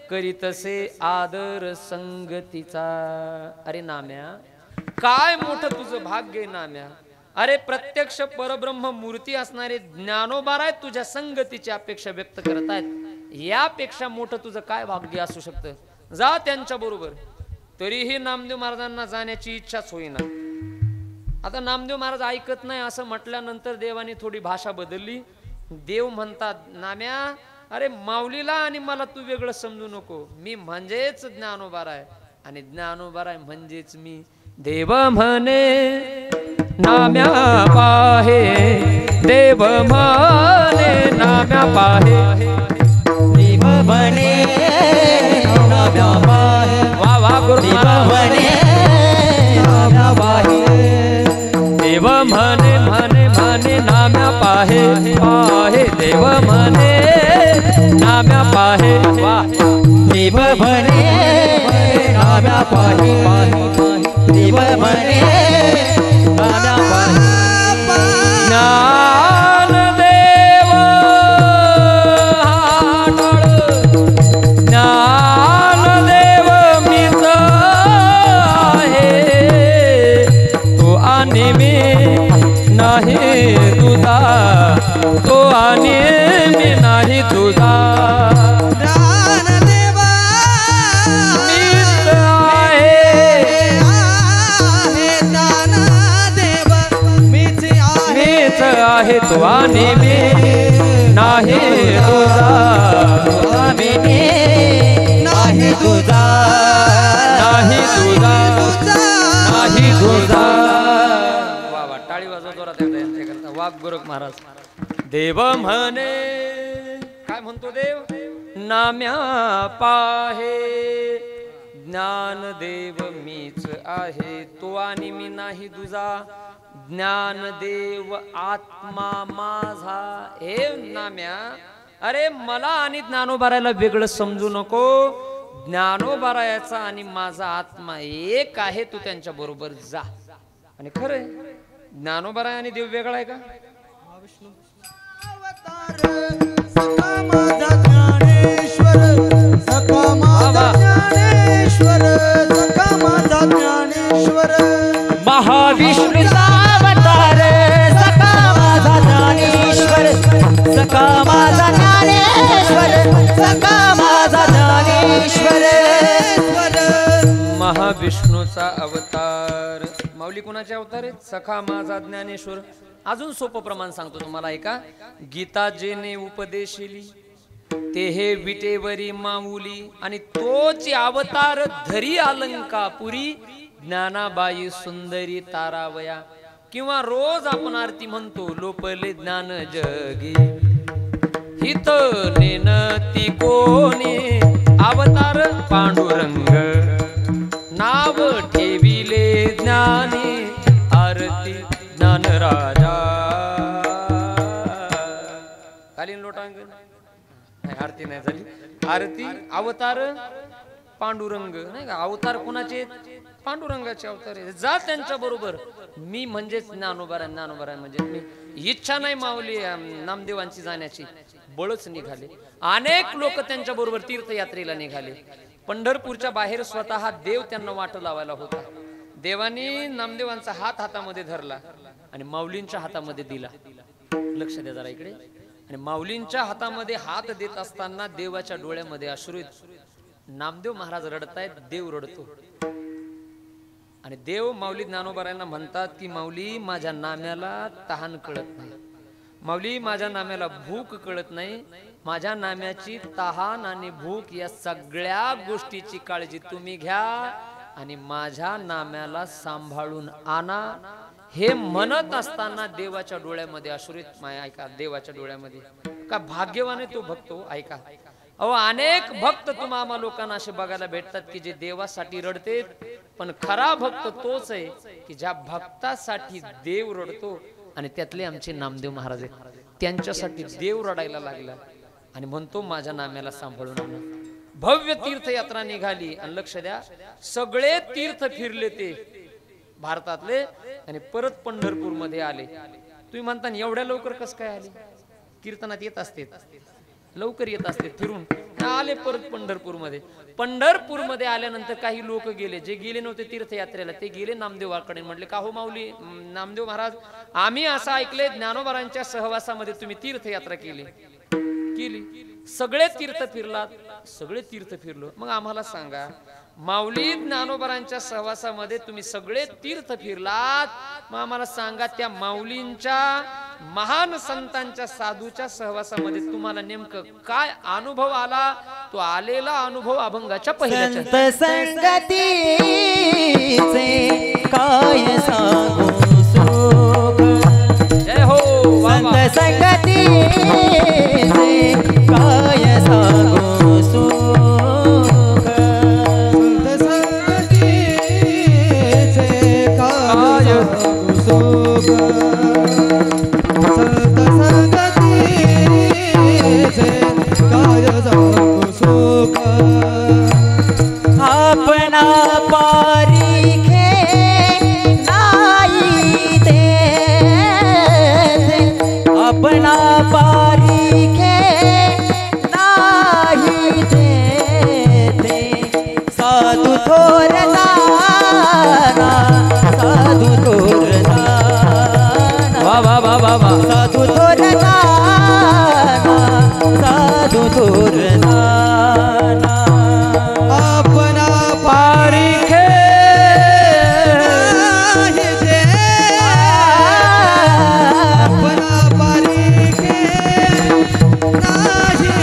करीतसे आदर संगतीचा. अरे नाम्या, काय मोठं तुझं भाग्य आहे नाम्या. अरे प्रत्यक्ष परब्रह्म मूर्ती असणारे ज्ञानोबाराय तुझ्या संगतीची अपेक्षा व्यक्त करत आहेत. यापेक्षा मोठं तुझं काय भाग्य असू शकतं. जा त्यांच्या बरोबर. तरीही नामदेव महाराजांना जाण्याची इच्छाच होईना. आता नामदेव महाराज ऐकत नाही असं म्हटल्यानंतर देवाने थोडी भाषा बदलली. देव म्हणतात, नाम्या अरे माऊलीला आणि मला तू वेगळं समजू नको. मी म्हणजेच ज्ञानोबाराय आणि ज्ञानोबाराय म्हणजेच मी. देव म्हणे नाम्या पाहे, देव म्हणे नाम्या पाहे, देव म्हणे नाम्या पाहे, वा वा गुरु म्हणे नाम्या पाहे, देव म्हणे म्हणे म्हणे नाम्या पाहे पाहे, देव म्हणे नाम्या पाहे. वा देव म्हणे नाम्या पाहे पाहे, देव म्हणे नाम्या पाहे. ज्ञानदेव हाटळ, ज्ञानदेव मीच आहे, तो आणि मी नाही तुझा, तो आणि मी नाही तुझा. आहे तो आणि मी नाही तुझा, आम्ही नाही तुझा, नाही तुझा, नाही तुझा. वा वा, टाळी वाजवा जोरात एकदा यांच्याकरता. वाघ गोरख महाराज. देव म्हणे, काय म्हणतो देव? नाम्या पाहे, ज्ञानदेव मीच आहे, तो आणि मी नाही तुझा. ज्ञानदेव आत्मा माझा. हे नाम्या, अरे मला आणि ज्ञानोबारायला वेगळं समजू नको. ज्ञानोबारायाचा आणि माझा आत्मा एक आहे, तू त्यांच्या बरोबर जा. आणि खरंय, ज्ञानोबाराय आणि देव वेगळा आहे का? सखा माझा ज्ञानेश्वर, सखा माझा ज्ञानेश्वर, सखा माझा ज्ञानेश्वर. महाविष्णूचा अवतार सखा माझा ज्ञानेश्वर, सखा माझा ज्ञानेश्वर, सखा माझा ज्ञानेश्वर. महाविष्णूचा अवतार. माऊली कोणाचे अवतार आहेत? सखा माझा ज्ञानेश्वर. अजून सोपं प्रमाण सांगतो तुम्हाला, ऐका. गीता जेने उपदेशिली ते हे विटेवरी माऊली, आणि तोच अवतार धरी अलंकापुरी, ज्ञानाबाई सुंदरी तारावया. किंवा रोज आपण आरती म्हणतो, लोपले ज्ञान जगी हित नेनती कोणी, अवतार पांडुरंग नाव ठेविले ज्ञानी, आरती ज्ञान राजा. कालीन लोटांगण नाही, आरती नाही झाली. आरती अवतार पांडुरंग नाही का? अवतार कोणाचे? पांडुरंगाचे अवतार आहे. जा त्यांच्या बरोबर. मी म्हणजेच ज्ञानोबाराय, ज्ञानोबाराय म्हणजे मी. इच्छा नाही माऊली नामदेवांची जाण्याची, बळच निघाले. अनेक लोक त्यांच्या बरोबर तीर्थयात्रेला निघाले. पंढरपूरच्या बाहेर स्वतः देव त्यांना वाट लावायला होता. देवानी नामदेवांचा हात हातामध्ये धरला आणि माऊलींच्या हातामध्ये दिला. लक्ष द्या जरा इकडे. आणि माऊलींच्या हातामध्ये हात देत असताना देवाच्या डोळ्यामध्ये अश्रू. नामदेव महाराज रडतायत, देव रडतो. आणि देव माऊली ज्ञानोबारायांना म्हणतात की माऊली माझ्या नाम्याला तहान कळत नाही, माऊली माझ्या नाम्याला भूक कळत नाही, माझ्या नाम्याची तहान आणि भूक या सगळ्या गोष्टीची काळजी तुम्ही घ्या आणि माझ्या नाम्याला सांभाळून आणा. हे म्हणत असताना देवाच्या डोळ्यामध्ये अश्रुत माया. ऐका, देवाच्या डोळ्यामध्ये का भाग्यवान आहे तो भक्त. ऐका अहो, अनेक भक्त तुम्हा लोकांना असे बघायला भेटतात की जे देवासाठी रडते, पण खरा भक्त तोच आहे की ज्या भक्तासाठी देव रडतो. आणि त्यातले आमचे नामदेव महाराज आहेत, त्यांच्यासाठी देव रडायला लागला आणि म्हणतो माझ्या नाम्याला सांभाळून आणा. भव्य तीर्थयात्रा निघाली आणि लक्ष द्या, सगळे तीर्थ फिरले ते भारतातले आणि परत पंढरपूर मध्ये आले. तुम्ही म्हणता एवढ्या लवकर कसं काय आले? कीर्तनात येत असते, लवकर येत असते, फिरून आले परत पंढरपूर मध्ये. पंढरपूर मध्ये आल्यानंतर काही लोक गेले, जे गेले नव्हते तीर्थयात्रेला ते गेले नामदेवाकडे. म्हटले का हो माऊली नामदेव महाराज, आम्ही असं ऐकले ज्ञानोबारांच्या सहवासामध्ये तुम्ही तीर्थयात्रा केली. सगळे तीर्थ फिरलात, सगळे तीर्थ फिरलो, मग आम्हाला सांगा माऊली ज्ञानोबारांच्या सहवासामध्ये तुम्ही सगळे तीर्थ फिरलात, मग आम्हाला सांगा त्या माऊलींच्या महान संतांच्या साधूच्या सहवासामध्ये तुम्हाला नेमकं काय अनुभव आला? तो आलेला अनुभव अभंगाच्या पहिल्या संत संगतीचे काय सांगू सुख. जय हो. संत संगतीचे काय सांगू सुख. संत संगतीचे काय सांगू सुख. संत संगतीचे काय सांगू सुख. आपणा पारिखे नाही देते, आपणा पारिखे नाही देते. साधू थोर जाना, साधू थोर जाना, वा वा वा वा वा. साधू थोर जाना, साधू थोर जाना. आपणा पारिखे नाही दे, आपणा पारिखे नाही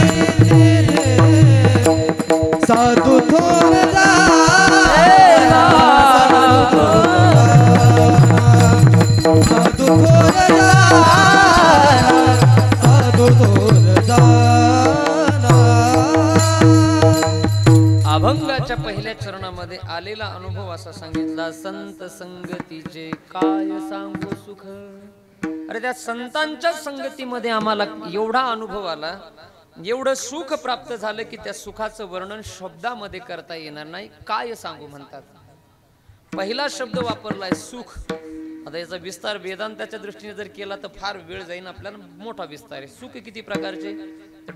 दे. साधू थोर जाना, साधू थोर जाना, साधू थोर जाना. अभंगाच्या पहिल्या चरणामध्ये आलेला अनुभव असा सांगितला, संत संगतीचे काय सांगू सुख. अरे त्या संतांच्या संगतीमध्ये आम्हाला एवढा अनुभव आला, एवढं सुख प्राप्त झालं की त्या सुखाचं वर्णन शब्दामध्ये करता येणार नाही. काय सांगू म्हणतात. पहिला शब्द वापरलाय सुख. आता याचा विस्तार वेदांताच्या दृष्टीने जर केला तर फार वेळ जाईल, आपल्याला मोठा विस्तार आहे. सुख किती प्रकारचे?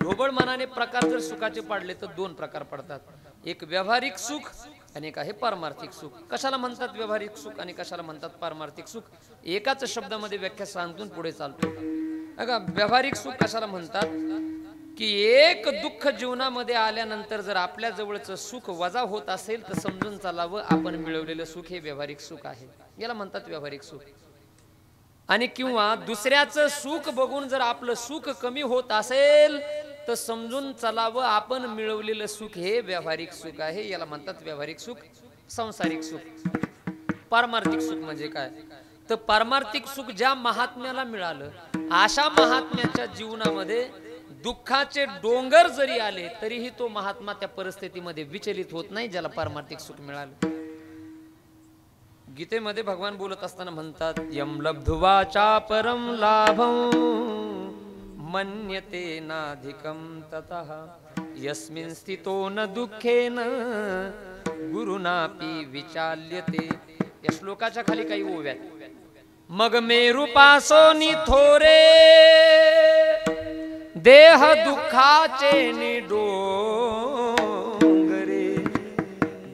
ढोबळ मनाने प्रकार जर सुखाचे पाडले तर दोन प्रकार पडतात. एक व्यावहारिक सुख आणि एक आहे पारमार्थिक सुख. कशाला म्हणतात व्यावहारिक सुख आणि कशाला म्हणतात पारमार्थिक सुख? एकाच शब्दामध्ये व्याख्या सांगून पुढे चालतो. बघा, व्यावहारिक सुख कशाला म्हणतात की एक दुःख जीवनामध्ये आल्यानंतर जर आपल्या जवळचं सुख वजा होत असेल तर समजून चालावं आपण मिळवलेलं सुख हे व्यावहारिक सुख आहे, याला म्हणतात व्यावहारिक सुख. आणि किंवा दुसऱ्याचं सुख बघून जर आपलं सुख कमी होत असेल तर समजून चालावं आपण मिळवलेलं सुख हे व्यावहारिक सुख आहे, याला म्हणतात व्यावहारिक सुख. सांसारिक सुख. पारमार्थिक सुख म्हणजे काय? तर पारमार्थिक सुख ज्या महात्म्याला मिळालं अशा महात्म्याच्या जीवनामध्ये दुःखाचे डोंगर जरी आले तरीही तो महात्मा त्या परिस्थितीमध्ये विचलित होत नाही, ज्याला पारमार्थिक सुख मिळालं. गीतेमध्ये भगवान बोलत असताना म्हणतात, यम लब्ध्वा परम लाभं मन्यते नाधिकं ततः यस्मिन् स्थितो न दुःखेन गुरुनापि विचाल्यते. या श्लोकाच्या खाली काही ओव्यात. मग मेरुपासोनी थोरे देह दुःखाचे निडोंगरे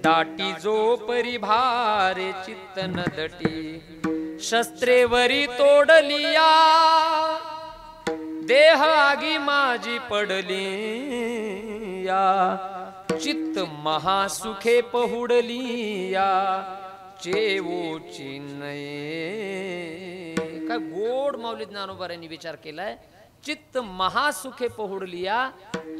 दाटी जो परिभारे चित्त न दटी शस्त्रेवरी तोडलिया देह आगी माझी पडली या चित्त महासुखे पहुडलिया चेवोची नये. काय गोड माऊली ज्ञानोबारांनी विचार केलाय. चित्त महासुखे पहुडलिया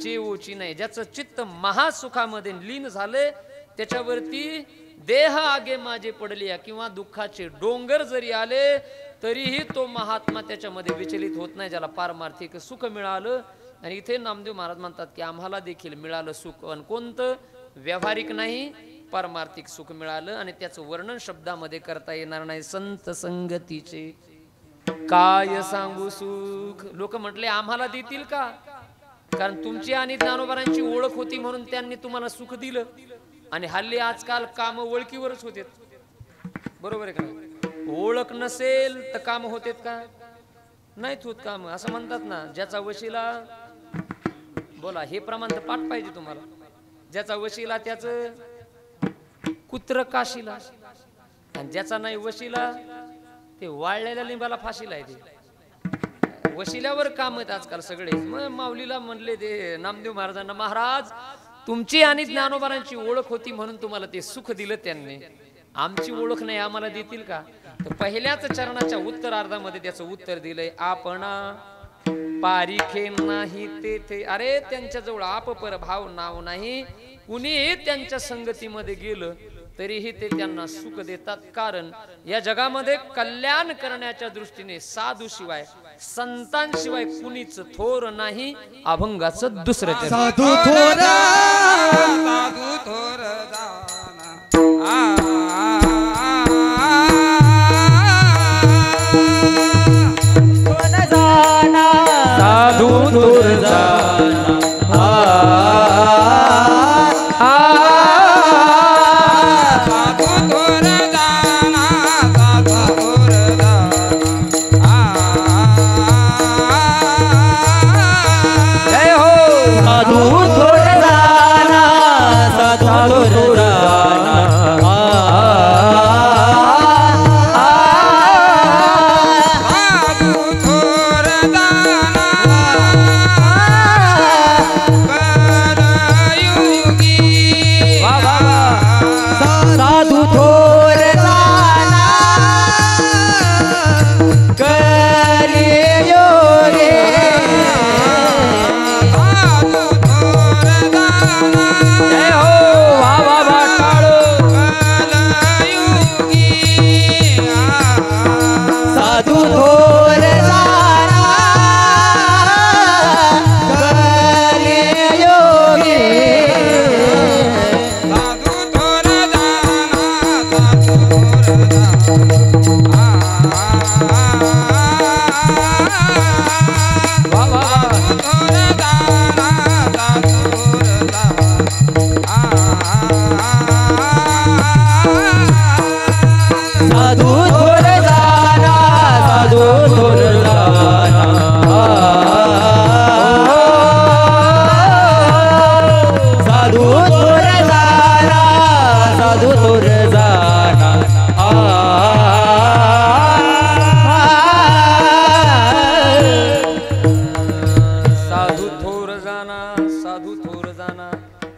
चेवोची नाही. ज्याचं चित्त महासुखामध्ये लीन झाले त्याच्यावरती देह आगे माझे पडलिया किंवा दुःखाचे डोंगर जरी आले तरीही तो महात्मा त्याच्यामध्ये विचलित होत नाही, ज्याला पारमार्थिक सुख मिळालं. आणि इथे नामदेव महाराज म्हणतात की आम्हाला देखील मिळालं सुख, आणि कोणतं व्यावहारिक नाही, पारमार्थिक सुख मिळालं. आणि त्याचं वर्णन शब्दामध्ये करता येणार नाही. संत संगतीचे काय सांगू सुख. लोक म्हटले आम्हाला देतील का, कारण तुमची आणि ज्ञानोबारांची ओळख होती म्हणून त्यांनी तुम्हाला सुख दिलं. आणि हल्ली आजकाल काम ओळखीवरच होते, बरोबर आहे का. ओळख नसेल तर काम होतेत का, नाहीत होत काम. असं म्हणतात ना, ज्याचा वशिला, बोला हे प्रमाण तर पाठ पाहिजे तुम्हाला, ज्याचा वशिला त्याचं कुत्र काशीला, आणि ज्याचा नाही वशिला ते वाळलेल्या लिंबाला फाशीला आहे. ते वशिल्यावर काम आहेत आजकाल सगळे. मग माऊलीला म्हणले ते नामदेव महाराजांना, महाराज तुमची आणि ज्ञानोबारांची ओळख होती म्हणून तुम्हाला ते सुख दिलं त्यांनी, आमची ओळख नाही, आम्हाला देतील का. तर पहिल्याच चरणाच्या उत्तरार्धामध्ये त्याचं उत्तर दिलंय, आपणा पारिखे नाही तेथे. अरे त्यांच्याजवळ आपपर भाव नाव नाही, कुणीही त्यांच्या संगतीमध्ये गेलं तरीही ते त्यांना सुख देतात. कारण या जगामध्ये कल्याण करण्याच्या दृष्टीने साधू शिवाय संतांशिवाय कुणीच थोर नाही. अभंगाचं दुसरं चरण. साधू थोर साधू थोर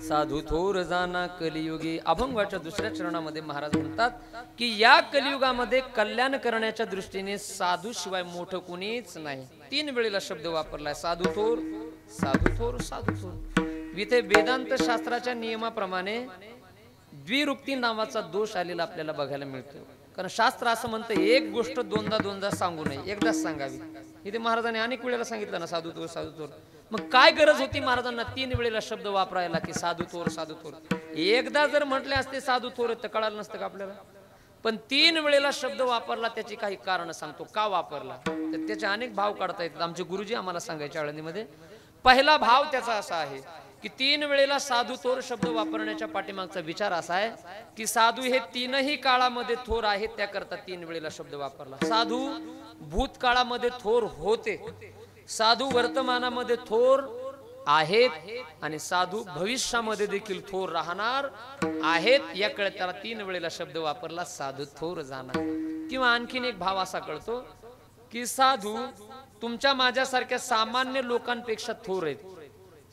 साधू थोर जाना कलियुगी. अभंगाच्या दुसऱ्या चरणामध्ये महाराज म्हणतात की या कलियुगामध्ये कल्याण करण्याच्या दृष्टीने साधू शिवाय मोठं कुणीच नाही. 3 वेळेला शब्द वापरलाय, साधू थोर, साधू थोर, साधू थोर. इथे वेदांत शास्त्राच्या नियमाप्रमाणे द्विरुक्ती नावाचा दोष आलेला आपल्याला बघायला मिळतो. कारण शास्त्र असं म्हणतं एक गोष्ट दोनदा सांगू नये, एकदाच सांगावी. इथे महाराजांनी अनेक वेळेला सांगितलं ना साधू थोर, साधू थोर. मग काय गरज होती महाराजांना 3 वेळेला शब्द वापरायला की साधू थोर, साधू थोर. एकदा जर म्हटले असते साधू थोर तर कळालं नसतं का आपल्याला. पण 3 वेळेला शब्द वापरला, त्याची काही कारण सांगतो का वापरला. तर त्याचे अनेक भाव काढता येतात. आमचे गुरुजी आम्हाला सांगायचे आळंदीमध्ये. पहिला भाव त्याचा असा आहे की 3 वेळेला साधू थोर शब्द वापरण्याच्या पाठीमागचा विचार असा आहे की साधू हे 3ही काळामध्ये थोर आहेत, त्याकरता 3 वेळेला शब्द वापरला. साधू भूतकाळामध्ये थोर होते, साधू वर्तमानामध्ये थोर आहेत आणि साधू भविष्यामध्ये देखील थोर राहणार आहेत. याकडे त्याला 3 वेळेला शब्द वापरला, साधू थोर जाणार. किंवा आणखीन एक भाव असा कळतो की साधू तुमच्या माझ्यासारख्या सामान्य लोकांपेक्षा थोर आहेत.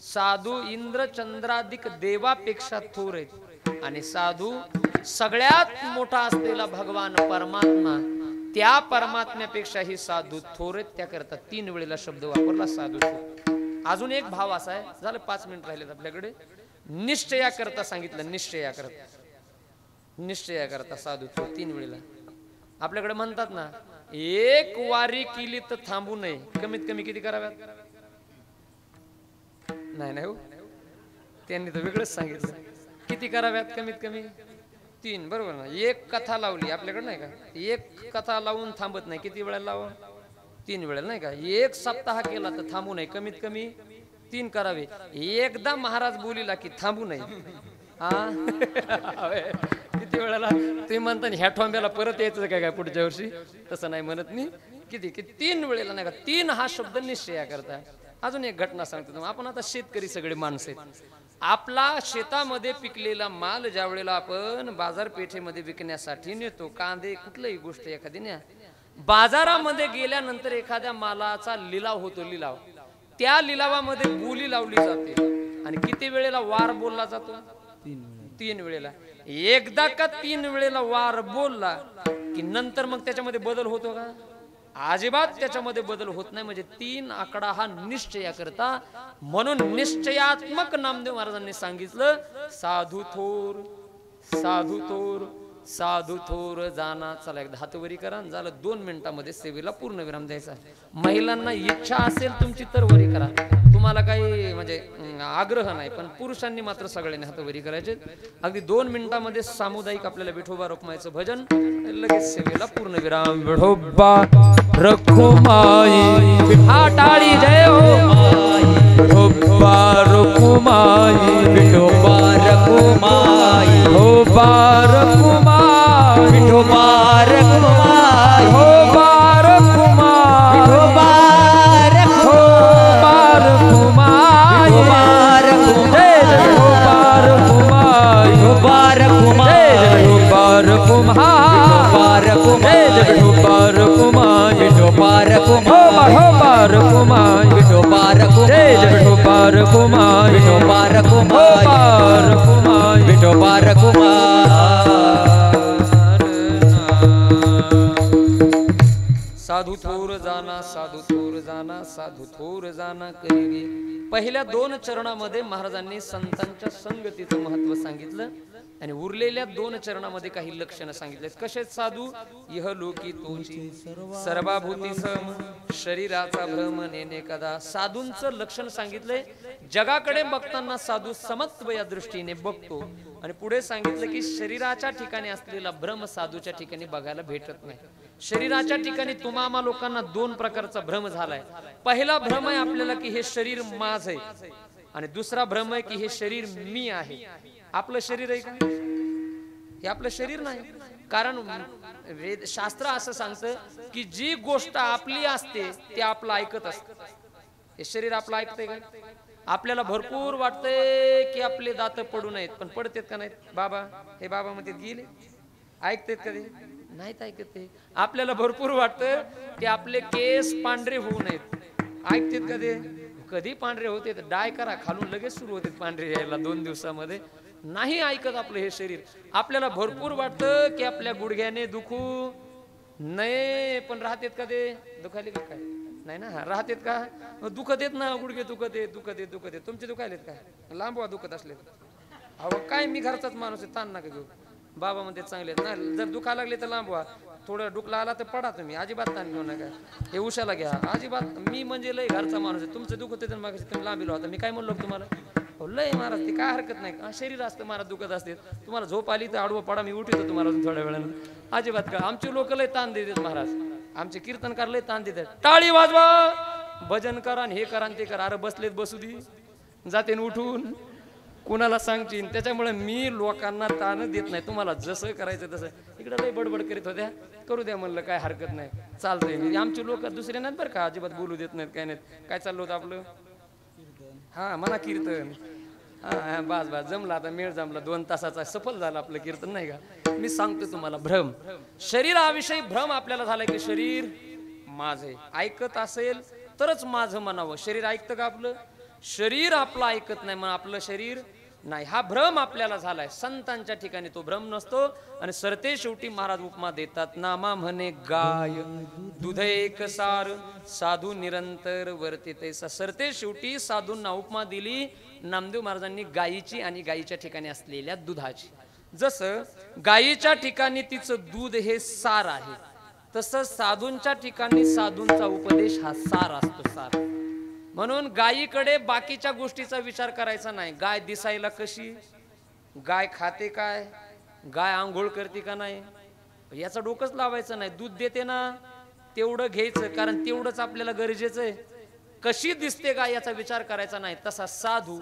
साधू इंद्र चंद्राधिक देवापेक्षा थोर आहेत आणि साधू सगळ्यात मोठा असलेला भगवान परमात्मा त्या परमात्म्यापेक्षाही साधू थोर आहेत. त्याकरता 3 वेळेला शब्द वापरला साधू थोर. अजून एक भाव असा आहे, झालं 5 मिनिट राहिलेत आपल्याकडे. निश्चया करता सांगितलं, निश्चया करता, निश्चया करता साधू थोर 3 वेळेला. आपल्याकडे म्हणतात ना, एक वारी केली तर थांबू नये, कमीत कमी किती कराव्यात? नाही नाही हो, त्यांनी तर वेगळंच सांगितलं. किती कराव्यात? कमीत कमी 3. बरोबर ना. एक कथा लावली आपल्याकडे नाही का, एक कथा लावून थांबत नाही. किती वेळेला लावा? 3 वेळेला नाही का. एक सप्ताह केला तर थांबू नये, कमीत कमी 3 करावे. एकदा महाराज बोलीला की थांबू नये. हा किती वेळेला? तुम्ही म्हणता ह्या ठोंब्याला परत यायचं काय काय पुढच्या वर्षी? तसं नाही म्हणत मी. किती 3 वेळेला नाही का. 3 हा शब्द निश्चया करता. अजून एक घटना सांगतो तुम्हाला. आपण आता शेतकरी सगळे माणसं आहेत. आपला शेतामध्ये पिकलेला माल ज्या वेळेला आपण बाजारपेठेमध्ये विकण्यासाठी नेतो, कांदे कुठलीही गोष्ट एखादी न्या, बाजारामध्ये गेल्यानंतर एखाद्या मालाचा लिलाव होतो. लिलाव, त्या लिलावामध्ये बोली लावली जाते आणि किती वेळेला वार बोलला जातो? 3 वेळेला. एकदा का 3 वेळेला वार बोलला की नंतर मग त्याच्यामध्ये बदल होतो का? अजिबात त्याच्यामध्ये बदल होत नाही. म्हणजे 3 आकडा हा निश्चया करता. म्हणून निश्चयात्मक नामदेव महाराजांनी सांगितलं, साधू थोर, साधू थोर, साधू थोर जाना. चला एक हातवरी करा, झालं 2 मिनिटामध्ये सेवेला पूर्ण विराम द्यायचा. महिलांना इच्छा असेल तुमची तर वरी करा, तुम्हाला काही म्हणजे आग्रह नाही, पण पुरुषांनी मात्र सगळ्यांनी हातवरी करायचे. अगदी 2 मिनिटामध्ये सामुदायिक आपल्याला विठोबा रखुमाईचं भजन, लगेच सेवेला पूर्ण विराम. विठोबा रखुमाई, हा टाळी जय हो. विठोबा रखुमाई, विठोबा रखुमाई, विठोबा रखुमाई, विठोबा रखुमाई, विठोबा रखुमाई, विठोबा रखुमाई, विठोबा रखुमाई, विठोबा रखुमाई, विठोबा रखुमाई, विठोबा रखुमाई, विठोबा रखुमाई, विठोबा रखुमाई, विठोबा रखुमाई, विठोबा रखुमाई, विठोबा रखुमाई, विठोबा रखुमाई, विठोबा रखुमाई. साधू थोर जाना, साधू थोर जाना, साधू थोर जाना करी. पहिल्या 2 चरणामध्ये महाराजांनी संतांच्या संगतीचं महत्व सांगितलं आणि उरलेल्या 2 चरणामध्ये काही लक्षणं सांगितले. कसे साधू? इहलोकी तोची सर्वाभूती सम, शरीराचा भ्रम नेणे कदा. साधूंचं लक्षण सांगितलंय. जगाकडे बघताना साधू समत्व या दृष्टीने बघतो आणि पुढे सांगितलं की शरीराच्या ठिकाणी असलेला भ्रम साधूच्या ठिकाणी बघायला भेटत नाही. शरीराच्या ठिकाणी तुम्हा लोकांना 2 प्रकारचा भ्रम झालाय. पहिला भ्रम आहे आपल्याला की हे शरीर माझ आहे आणि दुसरा भ्रम आहे की हे शरीर मी आहे. आपलं शरीर आहे का? हे आपलं शरीर नाही. कारण वेद शास्त्र असं सांगतं की जी गोष्ट आपली असते ते आपलं ऐकत असतं. हे शरीर आपलं ऐकतंय का? आपल्याला भरपूर वाटतंय की आपले दात पडू नयेत, पण पडतेत का नाहीत? बाबा, हे बाबा मध्ये गेले, ऐकतेत कधी? नाहीत ऐकत. ते आपल्याला भरपूर वाटतं की आपले केस पांढरे होऊ नयेत, ऐकतेत कधी? कधी पांढरे होते तर डाय करा, खालून लगेच सुरू होते पांढरे यायला 2 दिवसामध्ये. नाही ऐकत आपलं हे शरीर. आपल्याला भरपूर वाटतं की आपल्या गुडघ्याने दुखू नये, पण राहतेत का ते? दुखायले का काय? नाही ना, राहतेत का? दुखत येत ना, गुडघे दुखत येत, दुखत येत, दुखत येत. तुमचे दुखायलेत काय? लांबवा दुखत असले. अहो काय, मी घरचाच माणूस आहे, ताण नका घेऊ. बाबा म्हणते चांगले ना, जर दुखा लागले तर लांबवा. थोडं डुकला आला तर पडा तुम्ही, अजिबात ताण घेऊ नका. हे उशाला घ्या, अजिबात. मी म्हणजे लय घरचा माणूस आहे. तुमचं दुखत येतं मग तुम्ही लांबीला होता. मी काय म्हणलो तुम्हाला? लय महाराज ते काय हरकत नाही. शरीर असतं महाराज, दुखत असते. तुम्हाला झोप आली तर आडवं पडा, मी उठवतो तुम्हाला थोड्या वेळानं. अजिबात का. आमचे लोक लय ताण देतात महाराज, आमचे कीर्तनकार लय ताण देतात. टाळी वाजवा, भजन करा, हे करा ते करा. अरे बसलेत बसू दे, जाते उठून, कुणाला सांगशील. त्याच्यामुळे मी लोकांना ताण देत नाही. तुम्हाला जसं करायचं तसं. इकडे लय बडबड करीत होत्या, करू द्या म्हणलं, काय हरकत नाही, चालतंय. आमचे लोक दुसरे नाहीत बरं का, अजिबात बोलू देत नाहीत, काय नाहीत. काय चाललं होतं आपलं? हा म्हणा कीर्तन. हा बास बास, जमला आता, मेळ जमला. 2 तासाचा सफल झाला आपलं कीर्तन, नाही का? मी सांगतो तुम्हाला भ्रम, शरीराविषयी भ्रम आपल्याला झालाय की शरीर माझं आहे. ऐकत असेल तरच माझं म्हणावं. शरीर ऐकतं का आपलं? शरीर आपलं ऐकत नाही, मग आपलं शरीर नाही, हा भ्रम आपल्याला झालाय. संतांच्या ठिकाणी तो भ्रम नसतो. आणि सरते शेवटी महाराज उपमा देतात, नामा म्हणे गाय दुध एक सार साधू निरंतर वर्तिते. सरते शेवटी साधूंना उपमा दिली नामदेव महाराजांनी गायीची आणि गायीच्या ठिकाणी असलेल्या दुधाची. जसं गायीच्या ठिकाणी तिचं दूध हे सार आहे, तसं साधूंच्या ठिकाणी साधूंचा उपदेश हा सार असतो, सार. म्हणून गायीकडे बाकीच्या गोष्टीचा विचार करायचा नाही. गाय दिसायला कशी, गाय खाते काय, गाय आंघोळ करते का नाही, याचा डोकंच लावायचं नाही. दूध देते ना तेवढं घ्यायचं, कारण तेवढंच आपल्याला गरजेचं आहे. कशी दिसते गाय याचा विचार करायचा नाही. तसा साधू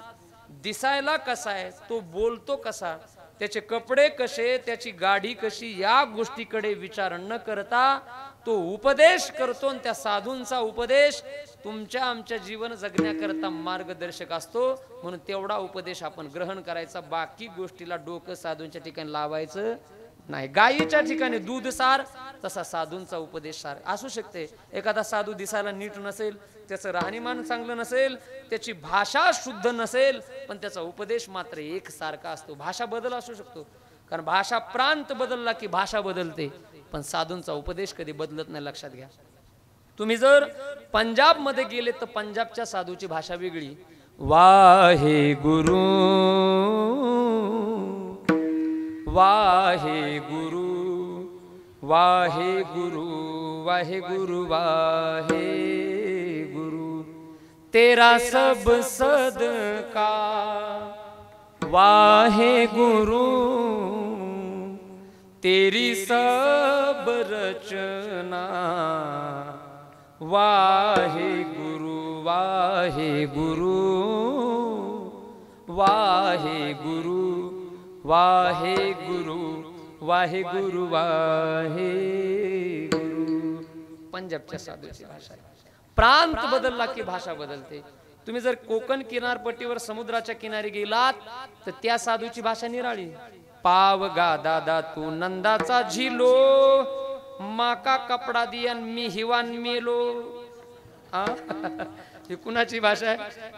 दिसायला कसा आहे, तो बोलतो कसा, त्याचे कपडे कसे, त्याची गाडी कशी, या गोष्टीकडे विचार न करता तो उपदेश करतो. आणि त्या साधूंचा उपदेश तुमच्या आमच्या जीवन जगण्याकरता मार्गदर्शक असतो. म्हणून तेवढा उपदेश आपण ग्रहण करायचा, बाकी गोष्टीला डोकं साधूंच्या ठिकाणी लावायचं नाही. गायीच्या ठिकाणी दूध सार, तसा साधूंचा उपदेश सार असू शकते. एखादा साधू दिसायला नीट नसेल, त्याचं राहणीमान चांगलं नसेल, त्याची भाषा शुद्ध नसेल, पण त्याचा उपदेश मात्र एक सारखा असतो. भाषा बदल असू शकतो, कारण भाषा प्रांत बदलला की भाषा बदलते, पण साधूंचा उपदेश कधी बदलत नाही, लक्षात घ्या. तुम्ही जर पंजाब मध्ये गेले तर पंजाबच्या साधूची भाषा वेगळी. वाहे गुरु वाहे गुरु वाहे गुरु वाहे गुरु वाहे गुरु तेरा सब सदका वाहे गुरु तेरी सब रचना वाहे गुरु वाहे गुरु वाहे गुरु वाहे गुरु वाहे गुरु वाहे गुरु. पंजाबच्या साधूची भाषा आहे. प्रांत बदलला की भाषा बदलते. तुम्ही जर कोकण किनारपट्टीवर समुद्राच्या किनारी गेलात तर त्या साधूची भाषा निराळी. पाव गा दादा तू नंदाचा झिलो, माका कपडा दियान मी हिवान मेलो. ही कुणाची भाषा आहे?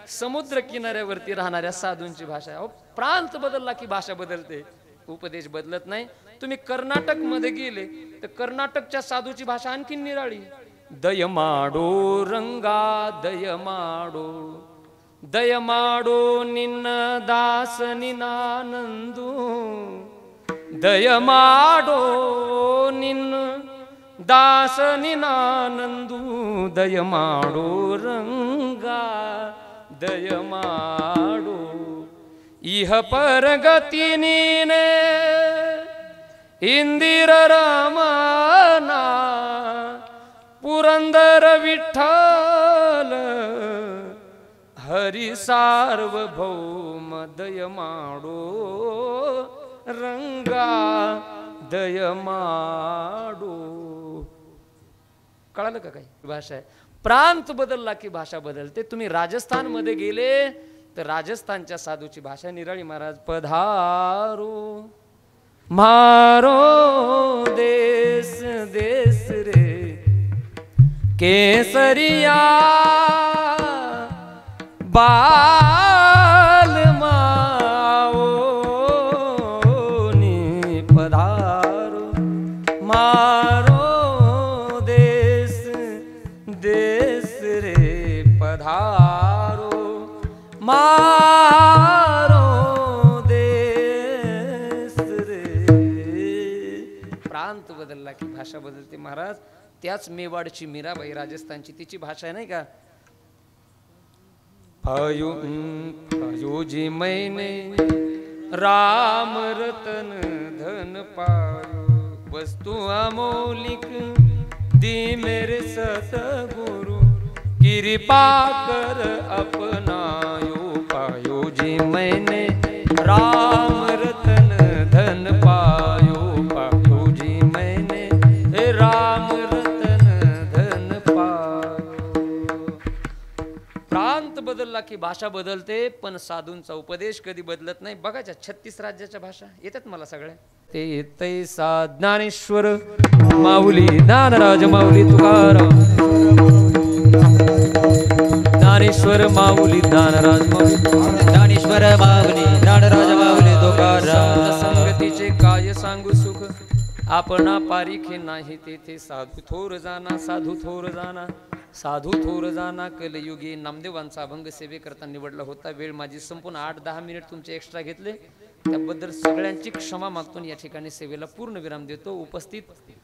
समुद्र किनाऱ्यावरती राहणाऱ्या साधूंची भाषा आहे. प्रांत बदलला की भाषा बदलते, उपदेश बदलत नाही. तुम्ही कर्नाटक मध्ये गेले तर कर्नाटकच्या साधूची भाषा आणखी निराळी. दयमाडो रंगा दयमाडो दयमाडो निन्न दास निनानंदू दयमाडो निन्न दास निनानंदू दयमाडो रंगा दयमाडो इह परगती नीने इंदिर रमना पुरंदर विठ्ठल हरी सार्वभौम दयमाडो रंगा दयमाडो. कळालं का काही भाषा आहे? प्रांत बदलला की भाषा बदलते. तुम्ही राजस्थान मध्ये गेले तर राजस्थानच्या साधूची भाषा निराळी. महाराज पधारो मारो देश देश रे केसरिया बाल माओ नी पधारो मारो देश देश रे पधारो मारो देश रे. प्रांत बदलला की भाषा बदलते महाराज. त्याच मेवाडची मीराबाई राजस्थानची, तिची भाषा आहे नाही का? जी मैंने राम रतन धन पायो वस्तु अमौलिक दी मेरे सतगुरु कृपा कर अपनायो. पायो जी मैंने राम रतन धन पायो. पायो जी मैंने राम बदलला की भाषा बदलते, पण साधूंचा उपदेश कधी बदलत नाही. बघायच्या 36 राज्याच्या भाषा येतात मला सगळ्या. ते तैसा ज्ञानेश्वर माऊली ज्ञानराज माऊली तुकाराम ज्ञानेश्वर माऊली ज्ञानराज माऊली ज्ञानेश्वर माऊली ज्ञानराज माऊली तुकाराम संगतीचे काय सांगू सुख आपणा पारिखे नाही तेथे साधू थोर जाना साधू थोर जाना साधू थोर जाना कलयुगी नामदेवांचा अभंग सेवेकरता निवडला होता. वेळ माझी संपूर्ण 8-10 मिनिट तुमचे एक्स्ट्रा घेतले त्याबद्दल सगळ्यांची क्षमा मागतो. या ठिकाणी सेवेला पूर्ण विराम देतो. उपस्थित